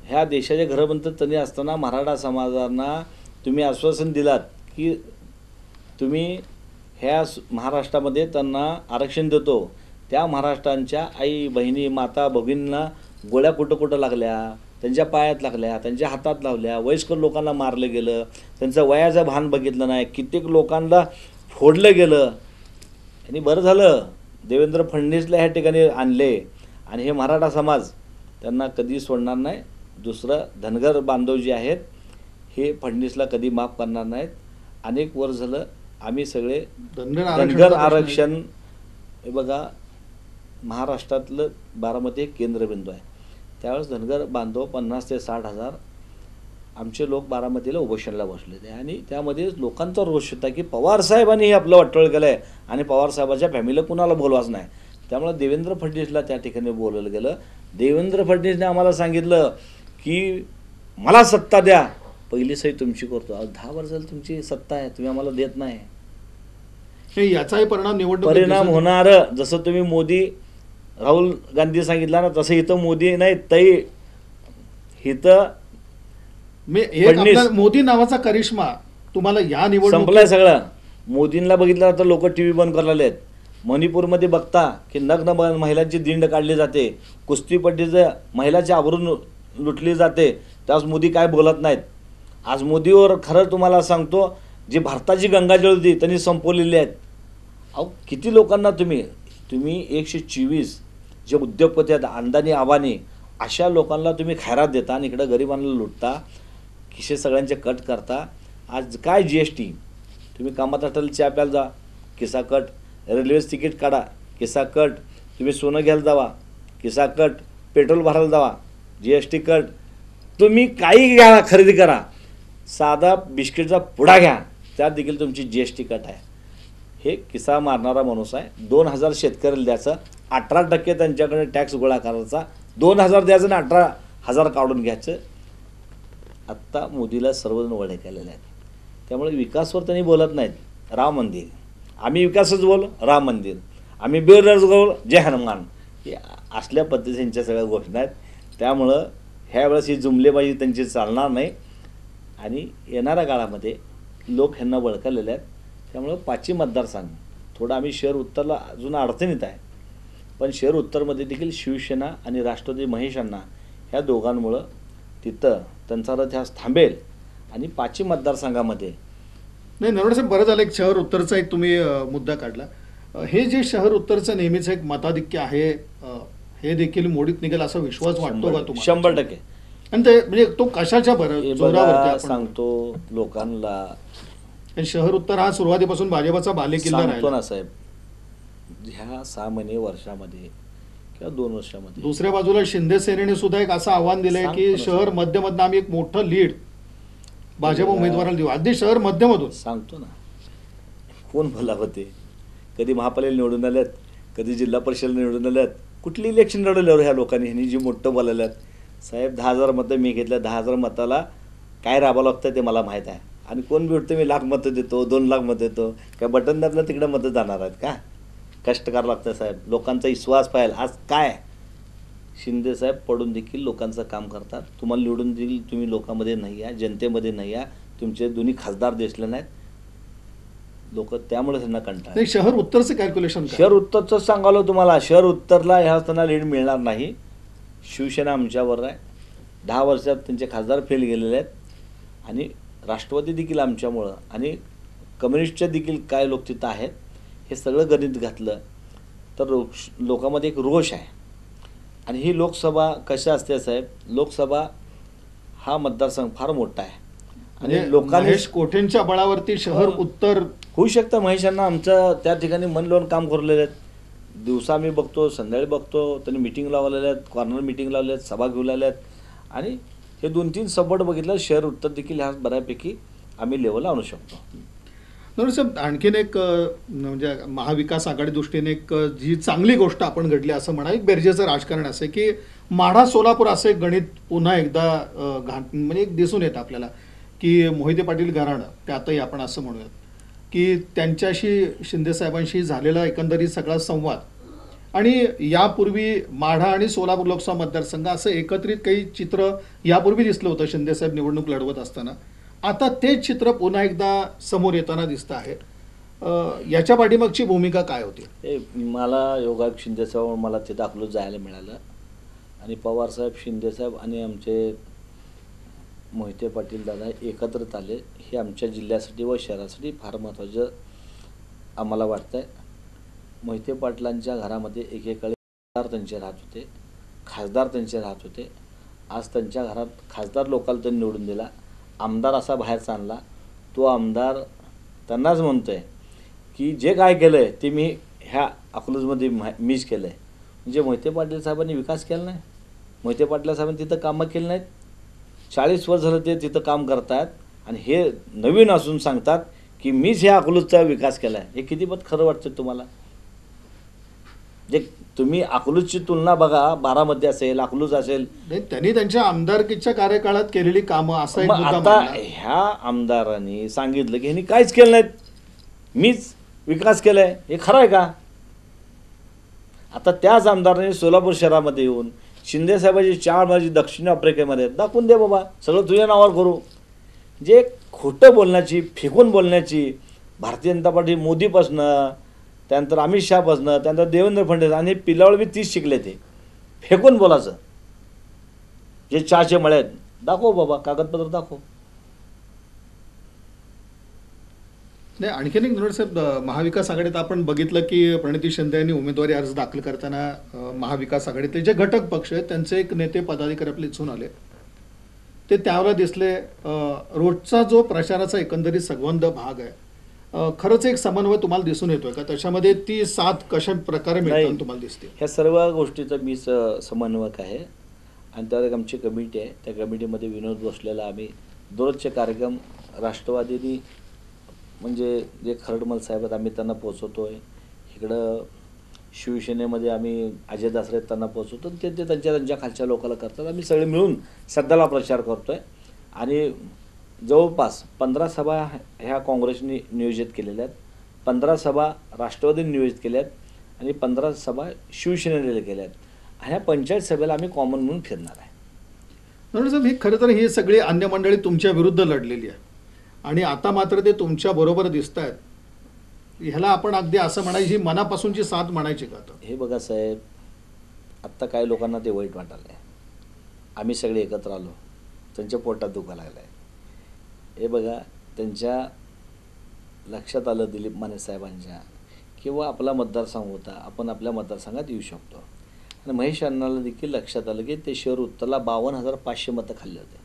ह्या देशाचे गृहमंत्री असताना मराठा समाजांना तुम्ही आश्वासन दिलात की तुम्ही ह्या महाराष्ट्रामध्ये त्यांना आरक्षण देतो. त्या महाराष्ट्रांच्या आई बहिणी माता भगिनींना गोळ्या कुठं कुठं लागल्या, त्यांच्या पायात लागल्या, त्यांच्या हातात लावल्या, वयस्कर लोकांना मारलं गेलं, त्यांचं वयाचं भान बघितलं नाही, कित्येक लोकांना फोडलं गेलं. आणि बरं झालं देवेंद्र फडणवीसला ह्या ठिकाणी आणले आणि हे मराठा समाज त्यांना कधी सोडणार नाही. दुसरं धनगर बांधव जे आहेत हे फडणवीसला कधी माफ करणार नाहीत. अनेक वर्ष झालं आम्ही सगळे धनगर आरक्षण, हे बघा महाराष्ट्रातलं बारामती एक केंद्रबिंदू आहे. त्यावेळेस धनगर बांधव 50 ते 60 हजार आमचे लोक बारामतीला उपोषणाला बसले आणि त्यामध्ये लोकांचा रोष होता की पवारसाहेबांनी हे आपलं वाटोळ केलं आहे आणि पवारसाहेबाच्या फॅमिलीला कुणाला बोलवाच नाही. त्यामुळे देवेंद्र फडणवीसला त्या ठिकाणी बोलवलं गेलं. देवेंद्र फडणवीसने आम्हाला सांगितलं की मला सत्ता द्या, पहिली सही तुमची करतो. 10 वर्ष झाली तुमची सत्ता आहे, तुम्ही आम्हाला देत नाही. याचाही परिणाम होणार. जसं तुम्ही मोदी राहुल गांधी सांगितलं ना, तसं इथं मोदी नाही तई इथं मोदी नावाचा करिश्मा तुम्हाला या निवडणुकीत संपलाय सगळं. मोदींना बघितलं तर लोक टीव्ही बंद करायला आहेत. मणिपूरमध्ये बघता की नग्न महिलांची दिंड काढली जाते, कुस्तीपट्टीचं महिलाची आबरू लुटली जाते, त्यावेळेस मोदी काय बोलत नाहीत. आज मोदीवर खरं तुम्हाला सांगतो, जी भारताची गंगाजळ होती त्यांनी संपवलेली आहेत. अहो किती लोकांना तुम्ही 124 जे उद्योगपती आहेत, अंदानी आबानी, अशा लोकांना तुम्ही खैरात देता आणि इकडं गरिबांना लुटता, खिसे सगळ्यांचे कट करता. आज काय GST, तुम्ही कामात असेल चहा प्यायला जा किस्सा कट, रेल्वे तिकीट काढा किस्सा कट, तुम्ही सोनं घ्यायला जावा किस्सा कट, पेट्रोल भरायला जावा GST कट, तुम्ही काही घ्या खरेदी करा, साधा बिस्किटचा पुडा घ्या त्यात देखील तुमची GST कट आहे. हे किस्सा मारणारा माणूस आहे. 2000 शेतकऱ्याला द्यायचं, 18% त्यांच्याकडे टॅक्स गोळा करायचा, 2000 द्यायचं आणि 18,000 काढून घ्यायचं. आत्ता मोदीला सर्वजण वडे केलेले आहेत. त्यामुळे विकासवर त्यांनी बोलत नाहीत. राम मंदिर, आम्ही विकासच बोल, राम मंदिर, आम्ही बेरोजगार जय हनुमान, हे असल्या पद्धतीच्या सगळ्या घोषणा आहेत. त्यामुळं ह्या वेळेस ही जुमलेबाजी त्यांची चालणार नाही आणि येणाऱ्या काळामध्ये लोक ह्यांना वळखलेले आहेत. त्यामुळं 5 मतदारसंघ थोडं आम्ही शहर उत्तरला अजून अडचणीत आहे, पण शहर उत्तरमध्ये देखील शिवसेना आणि राष्ट्रवादी महेश अण्णा ह्या दोघांमुळं तिथं त्यांचा रथ ह्या थांबेल आणि 5 मतदारसंघामध्ये नाही. नरवडे साहेब, बरं झालं एक शहर उत्तरचा एक तुम्ही मुद्दा काढला. हे जे शहर उत्तरचं नेहमीच एक मताधिक्य आहे, हे देखील मोडीत निघेल असा विश्वास वाटतो का तुम्हाला? 100%. आणि ते म्हणजे तो कशाच्या जोरावरती सांगतो लोकांना. शहर उत्तर हा सुरुवातीपासून भाजपचा बालेकिल्ला राहिला ना साहेब. ह्या 6 महिने वर्षामध्ये किंवा 2 वर्षामध्ये दुसऱ्या बाजूला शिंदे सेनेने सुद्धा एक असं आव्हान दिलंय की शहर मध्यमधनं आम्ही एक मोठं लीड भाजप उमेदवाराला देऊ. अगदी शहर मध्यमधून सांगतो ना, कोण भला होते, कधी महापालिका निवडून आल्यात, कधी जिल्हा परिषद निवडून आल्यात, कुठली इलेक्शन लढवल्यावर ह्या लोकांनी ह्यांनी जी मोठं बोलायल्यात. साहेब 10,000 मतं मी घेतल्या, 10,000 मताला काय राबावं लागतं ते मला माहीत आहे. आणि कोण बी उठतं मी 1,00,000 मतं देतो, 2,00,000 मतं देतो, काय बटन दाबलं तिकडं मतं जाणार आहेत का? कष्ट करावं लागतं साहेब, लोकांचा विश्वास पाहिजे. आज काय शिंदे साहेब पडून देखील लोकांचं काम करतात. तुम्हाला निवडून देखील तुम्ही लोकांमध्ये नाही आहे, जनतेमध्ये नाही आहे, तुमचे दोन्ही खासदार दिसले नाहीत लोक, त्यामुळे त्यांना कंटाळा. शहर उत्तरचं कॅल्क्युलेशन, शहर उत्तरचं सांगालो तुम्हाला, शहर उत्तरला ह्या असताना लीड मिळणार नाही. शिवसेना आमच्यावर आहे, 10 वर्षात त्यांचे खासदार फेल गेलेले आहेत आणि राष्ट्रवादी देखील आमच्यामुळं आणि कम्युनिस्टच्या देखील काय लोक तिथं आहेत. हे सगळं गणित घातलं तर लोकांमध्ये एक रोष आहे. आणि ही लोकसभा कशा असते साहेब, लोकसभा हा मतदारसंघ फार मोठा आहे आणि लोकांनी कोठेंच्या बळावरती शहर उत्तर होऊ शकतं. महेशांना आमचं त्या ठिकाणी मन लावून काम करलेले आहेत. दिवसा आम्ही बघतो, संध्याकाळी बघतो, त्यांनी मिटिंग लावलेल्या आहेत, कॉर्नर मिटिंग लावले आहेत, सभा घेऊ लागल्या आहेत आणि हे 2-3 सपोर्ट बघितलं, शहर उत्तर देखील ह्या बऱ्यापैकी आम्ही लेवल आणू शकतो. साहेब आणखीन एक म्हणजे महाविकास आघाडी दृष्टीने एक जी चांगली गोष्ट आपण घडली असं म्हणा, एक बेरजेचं राजकारण असं आहे की माढा सोलापूर असं एक गणित पुन्हा एकदा म्हणजे एक दिसून येतं आपल्याला की मोहिते पाटील घराणं त्यातही आपण असं म्हणूयात की त्यांच्याशी शिंदेसाहेबांशी झालेला एकंदरीत सगळा संवाद आणि यापूर्वी माढा आणि सोलापूर लोकसभा मतदारसंघ असं एकत्रित काही चित्र यापूर्वी दिसलं होतं शिंदेसाहेब निवडणूक लढवत असताना. आता तेच चित्र पुन्हा एकदा समोर येताना दिसतं आहे. याच्या पाठीमागची भूमिका काय होती? हे मला योगायोग शिंदेसाहेब मला तिथं अकलूज जायला मिळालं आणि पवारसाहेब शिंदेसाहेब आणि आमचे मोहिते पाटील दादा एकत्रित आले. हे आमच्या जिल्ह्यासाठी व शहरासाठी फार महत्त्वाचं आम्हाला वाटतं आहे. मोहिते पाटलांच्या घरामध्ये एकेकाळी खासदार त्यांचे राहत होते, खासदार त्यांचे राहत होते. आज त्यांच्या घरात खासदार लोकांना त्यांनी निवडून दिला, आमदार असा बाहेरचा आणला. तो आमदार त्यांनाच म्हणतो आहे की जे काय केलं आहे ते मी ह्या अकलूजमध्ये मीच केलं आहे. म्हणजे मोहिते पाटील साहेबांनी विकास केला नाही, मोहिते पाटील साहेबांनी तिथं कामं केली नाहीत. 40 वर्ष झालं ते तिथं काम करतात आणि हे नवीन असून सांगतात की मीच ह्या अकलूजचा विकास केला आहे. हे किती पत खरं वाटतं तुम्हाला? जे तुम्ही अकलूजची तुलना बघा, बारामती असेल, अकलूज असेल. त्यांनी त्यांच्या आमदारकीच्या कार्यकाळात केलेली कामं असा एक मुद्दा आता मांडला. ह्या आमदारांनी सांगितलं की ह्यांनी काहीच केलं नाहीत, मीच विकास केलाय. हे खरं आहे का? आता त्याच आमदारांनी सोलापूर शहरामध्ये येऊन शिंदेसाहेबांची 4 माझी दक्षिण आफ्रिकेमध्ये दाखवून दे बाबा, सगळं तुझ्या नावावर करू. जे खोटं बोलण्याची, फेकून बोलण्याची, भारतीय जनता पार्टी मोदीपासनं, त्यानंतर अमित शहापासनं, त्यानंतर देवेंद्र फडणवीस आणि पिलावळ बी 30 शिकले. ते फेकून बोलायचं. जे चहाचे मळे आहेत दाखव बाबा, कागदपत्र दाखव. नाही, आणखीन एक नोट साहेब, महाविकास आघाडीत आपण बघितलं की प्रणिती शिंदे यांनी उमेदवारी अर्ज दाखल करताना महाविकास आघाडीतले जे घटक पक्ष आहेत त्यांचे एक नेते पदाधिकारी आपले इथून आले. ते त्यावेळेला दिसले. रोजचा जो प्रचाराचा एकंदरीत संबंध भाग आहे, खरंच एक समन्वय तुम्हाला दिसून येतोय का? त्याच्यामध्ये ती साथ कशा प्रकारे मिळताना तुम्हाला दिसते? ह्या सर्व गोष्टीचा मी समन्वयक आहे आणि त्यावर एक आमची कमिटी आहे. त्या कमिटीमध्ये विनोद बसलेला आम्ही दररोजचे कार्यक्रम राष्ट्रवादीनी म्हणजे जे खरडमल साहेब आहेत आम्ही त्यांना पोचवतो आहे. इकडं शिवसेनेमध्ये आम्ही अजय दासरे त्यांना पोचवतो. ते त्यांच्या खालच्या लोकांना करतात. आम्ही सगळे मिळून सध्याला प्रचार करतो आहे आणि जवळपास 15 सभा ह्या काँग्रेसने नियोजित केलेल्या आहेत, 15 सभा राष्ट्रवादीने नियोजित केल्या आहेत आणि 15 सभा शिवसेनेने केल्या आहेत. ह्या पंचायत सभेला आम्ही कॉमन म्हणून फिरणार आहे. म्हणून साहेब, ही खरं तर ही सगळी अन्य मंडळी तुमच्या विरुद्ध लढलेली आहे आणि आता मात्र ते तुमच्या बरोबर दिसत आहेत. ह्याला आपण अगदी असं म्हणायची, मनापासूनची साथ म्हणायची का? आता हे बघा साहेब, आत्ता काही लोकांना ते वाईट वाटायला आहे. आम्ही सगळे एकत्र आलो, त्यांच्या पोटात दुखायला लागलं आहे. हे बघा, त्यांच्या लक्षात आलं दिलीप माने साहेबांच्या किंवा आपला मतदारसंघ होता, आपण आपल्या मतदारसंघात येऊ शकतो. आणि महेश अण्णाला देखील लक्षात आलं की ते शहर उत्तरला 52,500 मतं खाल्ले होते.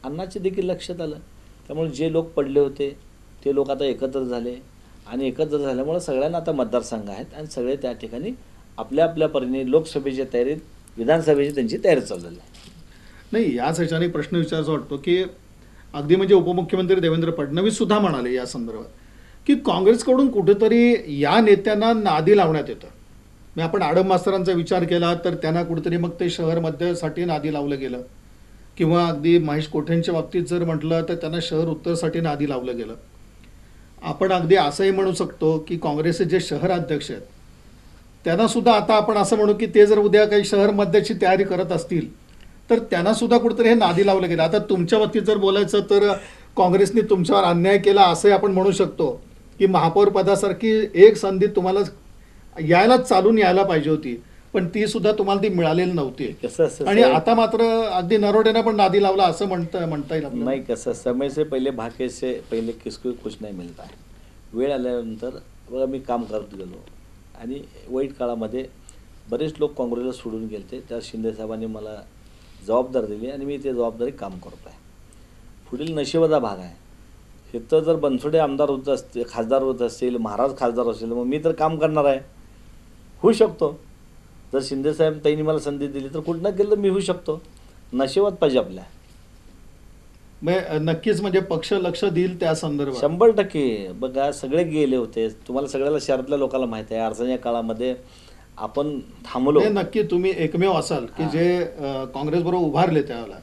अण्णाचे देखील लक्षात आलं. त्यामुळे जे लोक पडले होते ते लोक आता एकत्र झाले आणि एकत्र झाल्यामुळे सगळ्यांना आता मतदारसंघ आहेत आणि सगळे त्या ठिकाणी आपल्या आपल्या परीने लोकसभेच्या तयारीत, विधानसभेची त्यांची तयारी चाललेली आहे. नाही, याच ह्याच्याने प्रश्न विचारायचा वाटतो की अगदी म्हणजे उपमुख्यमंत्री देवेंद्र फडणवीस सुद्धा म्हणाले या संदर्भात की काँग्रेसकडून कुठेतरी या नेत्यांना नादी लावण्यात येतं. मी आपण आडम मास्तरांचा विचार केला तर त्यांना कुठेतरी मग ते शहर मध्यसाठी नादी लावलं गेलं किंवा अगदी महेश कोठेंच्या बाबतीत जर म्हटलं तर त्यांना शहर उत्तरसाठी नादी लावलं गेलं. आपण अगदी असंही म्हणू शकतो की काँग्रेसचे जे शहर अध्यक्ष आहेत त्यांना सुद्धा आता आपण असं म्हणू की ते जर उद्या काही शहर मध्यची तयारी करत असतील तर त्यांना सुद्धा कुठेतरी हे नादी लावलं गेलं. आता तुमच्या बाबतीत जर बोलायचं तर काँग्रेसने तुमच्यावर अन्याय केला असंही आपण म्हणू शकतो की महापौर पदासारखी एक संधी तुम्हाला चालून यायला पाहिजे होती, पण ती सुद्धा तुम्हाला ती मिळालेली नव्हती आणि आता मात्र अगदी नरोड्याने पण नादी लावला असं म्हणता येईल आपल्याला. नाही, कसं समय से पहिले भाग्य से पहिले किसको कुछ नाही मिळत आहे. वेळ आल्यानंतर बघा, मी काम करत गेलो आणि वाईट काळामध्ये बरेच लोक काँग्रेसला सोडून गेले. त्या शिंदेसाहेबांनी मला जबाबदारी दिली आणि मी ते जबाबदारी काम करतो आहे. पुढील नशिबाचा भाग आहे. इथं जर बनसोडे आमदार होत असतील, खासदार होत असतील, महाराज खासदार असतील, मग मी तर काम करणार आहे, होऊ शकतो. जर शिंदेसाहेब ताईंनी मला संधी दिली तर कुठं ना केलं तर मी होऊ शकतो. नशिबात पाहिजे आपल्या. नक्कीच म्हणजे पक्ष लक्ष देईल त्या संदर्भात. 100% बघा, सगळे गेले होते. तुम्हाला सगळ्याला शहरातल्या लोकांना माहिती आहे, अडचणीच्या काळामध्ये आपण थांबलो. नक्की तुम्ही एकमेव असाल की जे काँग्रेस बरोबर उभारले त्यावेळेला.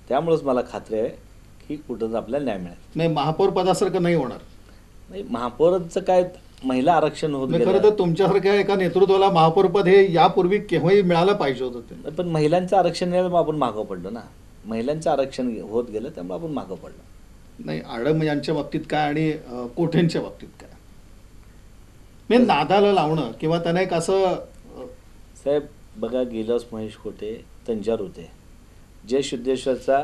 त्यामुळेच मला खात्री आहे की कुठं आपल्याला न्याय मिळेल. नाही, महापौर पदासारखं नाही होणार. नाही, महापौरांचं काय, महिला आरक्षण होत खरं गेलं. तर तुमच्यासारख्या एका नेतृत्वाला महापौर पद हे यापूर्वी केव्हाही मिळालं पाहिजे होतं ते. पण महिलांचं आरक्षण मिळालं, मग आपण मागं पडलो ना. महिलांचं आरक्षण होत गेलं त्यामुळे आपण मागं पडलो. नाही, आडम यांच्या बाबतीत काय आणि कोठेंच्या बाबतीत काय, मी नादाला लावणं किंवा त्यांना एक असं साहेब बघा, गेलोच महेश कोटे तंजावर होते, जे सिद्धेश्वरचा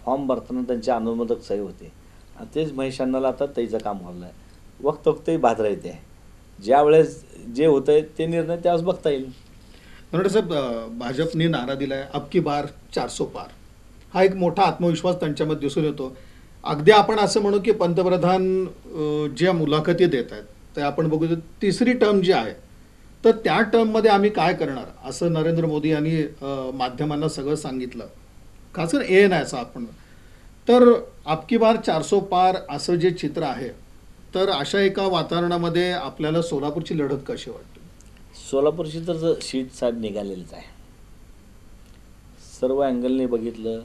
फॉर्म भरताना त्यांचे अनुमोदक सही होते, आणि तेच महेश अण्णाला आता त्याचं काम व्हायला आहे. वक्त वक्तही बाजरा येते, ज्या वेळेस जे होतंय ते निर्णय त्यावेळेस बघता येईल. साहेब, भाजपने नारा दिलाय अब की बार 400 पार. हा एक मोठा आत्मविश्वास त्यांच्यामध्ये दिसून येतो. अगदी आपण असं म्हणू की पंतप्रधान ज्या मुलाखती देत आहेत ते आपण बघू, तिसरी टर्म जी आहे तर त्या टर्ममध्ये आम्ही काय करणार असं नरेंद्र मोदी यांनी माध्यमांना सगळं सांगितलं, खास करून ANIचं आपण. तर अब की बार 400 पार असं जे चित्र आहे, तर अशा एका वातावरणामध्ये आपल्याला सोलापूरची लढत कशी वाटते? सोलापूरची तर शीट साहेब निघालेलीच आहे. सर्व अँगलने बघितलं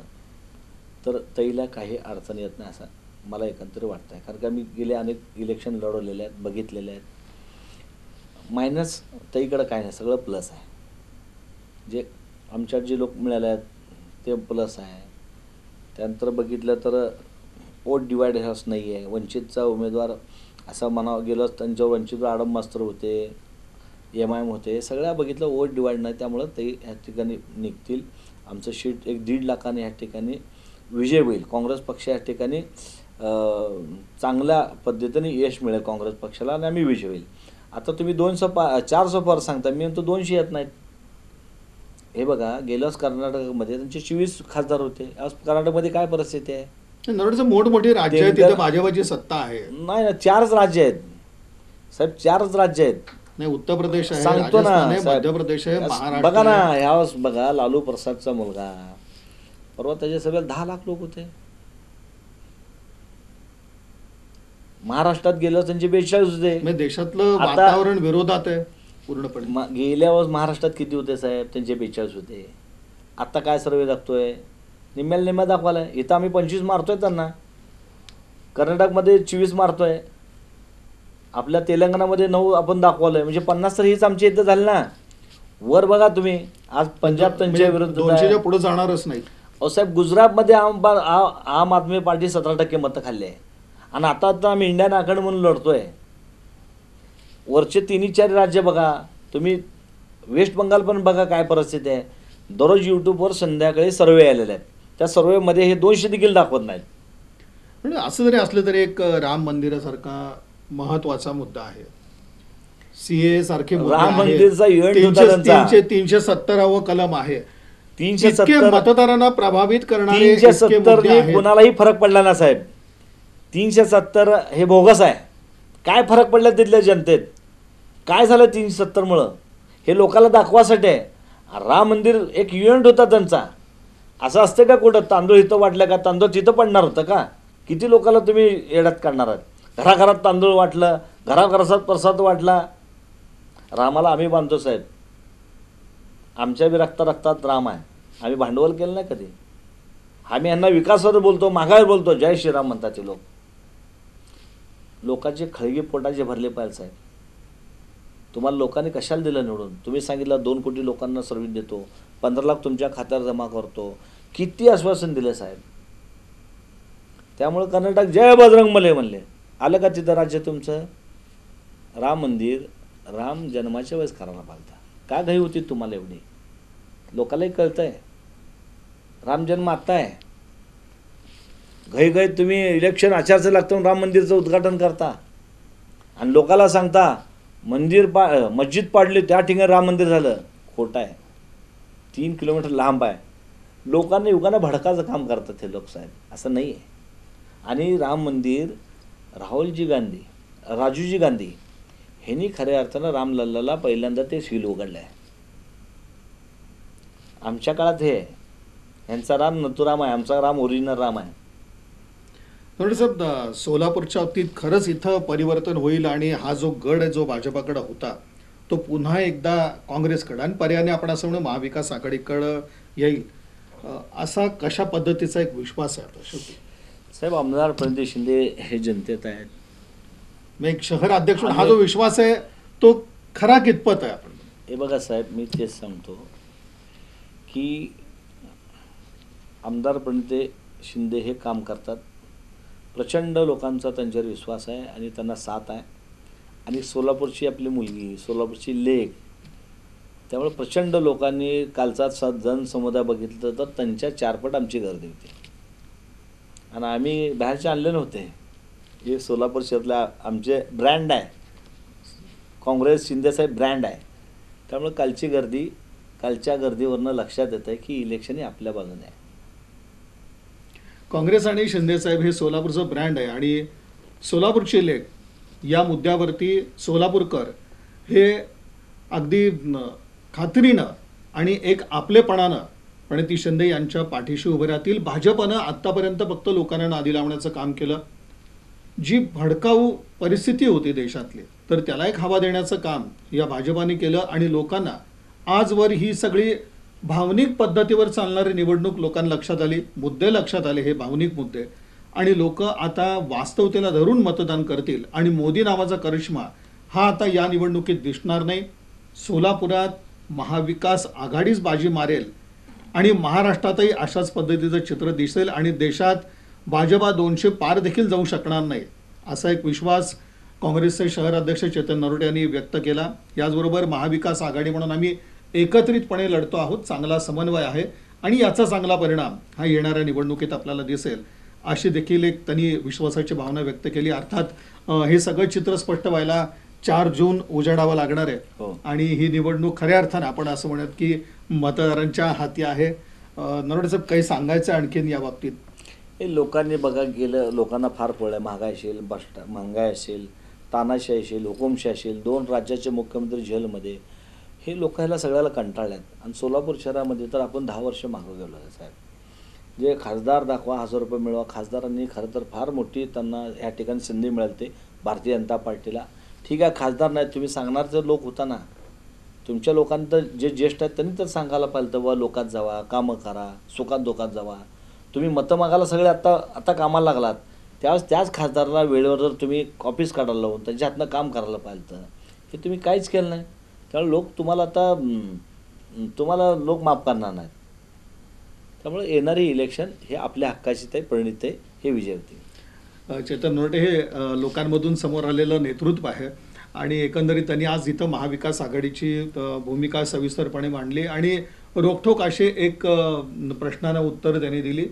तर तैला काही अडचण येत नाही असं मला एकंदरीत वाटतं आहे. कारण का मी गेले अनेक इलेक्शन लढवलेले आहेत, बघितलेले आहेत. मायनस तईकडं काय नाही, सगळं प्लस आहे. जे आमच्यात जे लोक मिळाले आहेत ते प्लस आहे. त्यानंतर बघितलं तर वोट डिवाइड हाच नाही आहे. वंचितचा उमेदवार असं म्हणावं गेलं त्यांच्यावर वंचितवर आडम मास्तर होते, MIM होते, सगळ्या बघितलं वोट डिवाइड नाही. त्यामुळं ते ह्या ठिकाणी निघतील. आमचं शीट 1-1.5 लाखाने ह्या ठिकाणी विजय होईल. काँग्रेस पक्ष या ठिकाणी चांगल्या पद्धतीने यश मिळेल काँग्रेस पक्षाला आणि आम्ही विजय होईल. आता तुम्ही 400 पार सांगता, मी म्हणतो 200 येत नाहीत. हे बघा, गेल्याच कर्नाटकमध्ये त्यांचे 24 खासदार होते. आज कर्नाटकमध्ये काय परिस्थिती आहे? नरडचं मोठमोठी राज्य आहे, तिथे भाजपची सत्ता आहे. नाही ना, 4च राज्य आहेत साहेब, 4च राज्य आहेत. नाही, उत्तर प्रदेश आहे, सांगतो ना राजस्थान आहे, साहेब. मध्य प्रदेश आहे, महाराष्ट्र बघा ना, आहे. ह्यावेळेस बघा, लालू प्रसादचा मुलगा परवा त्याच्या सभेला 10 लाख लोक होते. महाराष्ट्रात गेलं त्यांचे 42 होते. म्हणजे देशातलं आता- वातावरण विरोधात आहे पूर्णपणे. गेल्या वेळेस महाराष्ट्रात किती होते साहेब? त्यांचे 42 होते. आता काय सर्वे दाखवतोय? निम्म्याला निम्म्या दाखवायला. इथं आम्ही 25 मारतोय त्यांना, कर्नाटकमध्ये 24 मारतोय, आपल्या तेलंगणामध्ये 9 आपण दाखवलंय. म्हणजे 50 तर हीच आमची इथं झाली ना. वर बघा तुम्ही, आज पंजाब त्यांच्या विरुद्ध 200च्या पुढे जाणारच नाही. अहो साहेब, गुजरातमध्ये आम आदमी पार्टी 17% मतं खाल्ली आहे. आणि आता आम्ही इंडियन आघाडी म्हणून लढतोय. वरचे 3-4 राज्य बघा तुम्ही, वेस्ट बंगाल पण बघा काय परिस्थिती आहे. दररोज यूट्यूबवर संध्याकाळी सर्वे आलेले आहेत. त्या सर्वेमध्ये हे 200 देखील दाखवत नाहीत. म्हणजे असं जरी असलं तरी एक राम मंदिरासारखा महत्वाचा मुद्दा आहे, CA सारखे मुद्दे राम आहेत. मंदिरचा इव्हेंट होता त्यांचा. 370व कलम आहे. 370 इतके मतदारांना प्रभावित करणारे इतके 370 मुद्दे ने आहेत. कोणालाही फरक पडला ना साहेब. 370 हे बोगस आहे. काय फरक पडला तिथल्या जनतेत? काय झालं 370 मुळे? हे लोकांना दाखवासाठी आहे. राम मंदिर एक इव्हेंट होता त्यांचा. असं असतं का कुठं? तांदूळ इथं वाटलं का तांदूळ तिथं पडणार होतं का? किती लोकांना तुम्ही येड्यात काढणार आहात? घराघरात तांदूळ वाटलं, घराघरात प्रसाद वाटला. रामाला आम्ही बांधतो साहेब, आमच्या बी रक्तात राम आहे. आम्ही भांडवल केलं नाही कधी. आम्ही यांना विकासावर बोलतो, मागावर बोलतो, जय श्रीराम म्हणतात ते लोक. लोकांचे खळगे पोटाचे भरले पाहिजे साहेब. तुम्हाला लोकांनी कशाला दिलं निवडून? तुम्ही सांगितलं 2 कोटी लोकांना सर्व्हिस देतो, 15 लाख तुमच्या खात्यावर जमा करतो. किती आश्वासन दिले साहेब. त्यामुळे कर्नाटक जय बजरंग बली म्हणले. आलं का तिथं राज्य तुमचं? राम मंदिर राम जन्माच्या वेळेस करायला पाहिजे. का घाई होती तुम्हाला एवढी? लोकांनाही कळतंय राम जन्म आत्ता आहे. घाई तुम्ही इलेक्शन आचारसंहिता लागतो राम मंदिरचं उद्घाटन करता आणि लोकांना सांगता मस्जिद पाडली त्या ठिकाणी राम मंदिर झालं. खोटं आहे. 3 किलोमीटर लांब आहे. लोकांना युगानं भडकाचं काम करतात हे लोक साहेब, असं नाही आहे. आणि राम मंदिर राहुलजी गांधी, राजूजी गांधी ह्यांनी खऱ्या अर्थानं रामलल्लाला पहिल्यांदा ते सील उघडलं आहे. आमच्या काळात हे यांचा राम नथुराम आहे, आमचा राम ओरिजिनल राम आहे. नरोटे साहेब, सोलापूरच्या बाबतीत खरंच इथं परिवर्तन होईल आणि हा जो गड आहे जो भाजपाकडे होता तो पुन्हा एकदा काँग्रेसकडे आणि पर्यायाने आपण असं म्हणू महाविकास आघाडीकडं येईल, असा कशा पद्धतीचा एक विश्वास आहे आता शेवटी? साहेब, आमदार प्रणिती शिंदे हे जनतेत आहेत. मग एक शहर अध्यक्ष हा जो विश्वास आहे तो खरा कितपत आहे? आपण हे बघा साहेब, मी तेच सांगतो की आमदार प्रणिती शिंदे हे काम करतात. प्रचंड लोकांचा त्यांच्यावर विश्वास आहे आणि त्यांना साथ आहे. आणि सोलापूरची आपली मुलगी, सोलापूरची लेक, त्यामुळे प्रचंड लोकांनी कालचा जनसमुदाय बघितलं तर त्यांच्या 4 पट आमची गर्दी होती. आणि आम्ही बाहेरचे आणले नव्हते. हे सोलापूर शहरातला आमचे ब्रँड आहे. काँग्रेस शिंदेसाहेब ब्रँड आहे. त्यामुळे कालच्या गर्दीवरनं लक्षात येतं आहे की इलेक्शन हे आपल्या बाजूने आहे. काँग्रेस आणि शिंदेसाहेब हे सोलापूरचं ब्रँड आहे आणि सोलापूरची लेक या मुद्द्यावरती सोलापूरकर हे अगदी खात्रीनं आणि एक आपलेपणानं प्रणिती शिंदे यांच्या पाठीशी उभे राहतील. भाजपनं आत्तापर्यंत फक्त लोकांना नादी लावण्याचं काम केलं. जी भडकाऊ परिस्थिती होती देशातली तर त्याला एक हवा देण्याचं काम या भाजपाने केलं आणि लोकांना आजवर ही सगळी भावनिक पद्धतीवर चालणारी निवडणूक लोकांना लक्षात आली, मुद्दे लक्षात आले, हे भावनिक मुद्दे, आणि लोक आता वास्तवतेला धरून मतदान करतील आणि मोदी नावाचा करिश्मा हा आता या निवडणुकीत दिसणार नाही. सोलापुरात महाविकास आघाडीच बाजी मारेल आणि महाराष्ट्रातही अशाच पद्धतीचं चित्र दिसेल आणि देशात भाजपा 200 पार देखील जाऊ शकणार नाही असा एक विश्वास काँग्रेसचे शहर अध्यक्ष चेतन नरोटे यांनी व्यक्त केला. याचबरोबर महाविकास आघाडी म्हणून आम्ही एकत्रितपणे लढतो आहोत, चांगला समन्वय आहे आणि याचा चांगला परिणाम हा येणाऱ्या निवडणुकीत आपल्याला दिसेल अशी देखील एक त्यांनी विश्वासाची भावना व्यक्त केली. अर्थात हे सगळं चित्र स्पष्ट व्हायला 4 जून उजाडावं लागणार आहे आणि ही निवडणूक खऱ्या अर्थानं आपण असं म्हणत की मतदारांच्या हाती आहे. नरोटे साहेब, काही सांगायचं आणखीन या बाबतीत? हे लोकांनी बघा गेलं, लोकांना फार पडलं. महागाई असेल, महागाई असेल, तानाशाही असेल, हुकुमशाही असेल, 2 राज्याचे मुख्यमंत्री जेलमध्ये, हे लोकांना सगळ्याला कंटाळल्यात. आणि सोलापूर शहरामध्ये तर आपण 10 वर्ष मागं गेलो आहे साहेब. जे खासदार दाखवा, 1000 रुपये मिळवा, खासदारांनी खरं तर फार मोठी त्यांना या ठिकाणी संधी मिळाली भारतीय जनता पार्टीला. ठीक आहे, खासदार नाही, तुम्ही सांगणार तर लोक होता ना, तुमच्या लोकांना तर जे ज्येष्ठ आहेत त्यांनी तर सांगायला पाहिलं तर लोकात जावा, कामं करा, सुखात दुखात जावा. तुम्ही मतं मागायला सगळे आता कामाला लागलात, त्यावेळेस त्याच खासदाराला वेळेवर जर तुम्ही ऑफिस काढायला लावून त्यांच्या हातनं काम करायला पाहिलं तर हे तुम्ही काहीच केलं नाही. त्यामुळे लोक तुम्हाला लोक माफ करणार नाहीत. त्यामुळे येणारी इलेक्शन हे आपल्या हक्काची ते परिणित आहे, हे विजय होते. चेतन नरोटे हे लोकांमधून समोर आलेलं नेतृत्व आहे आणि एकंदरीत त्यांनी आज इथं महाविकास आघाडीची भूमिका सविस्तरपणे मांडली आणि रोखठोक असे एक प्रश्नांना उत्तर त्यांनी दिली,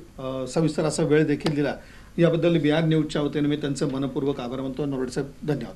सविस्तर असा वेळ देखील दिला. याबद्दल बिहार न्यूजच्या वतीने मी त्यांचं मनपूर्वक आभार मानतो. नरोटे साहेब, धन्यवाद.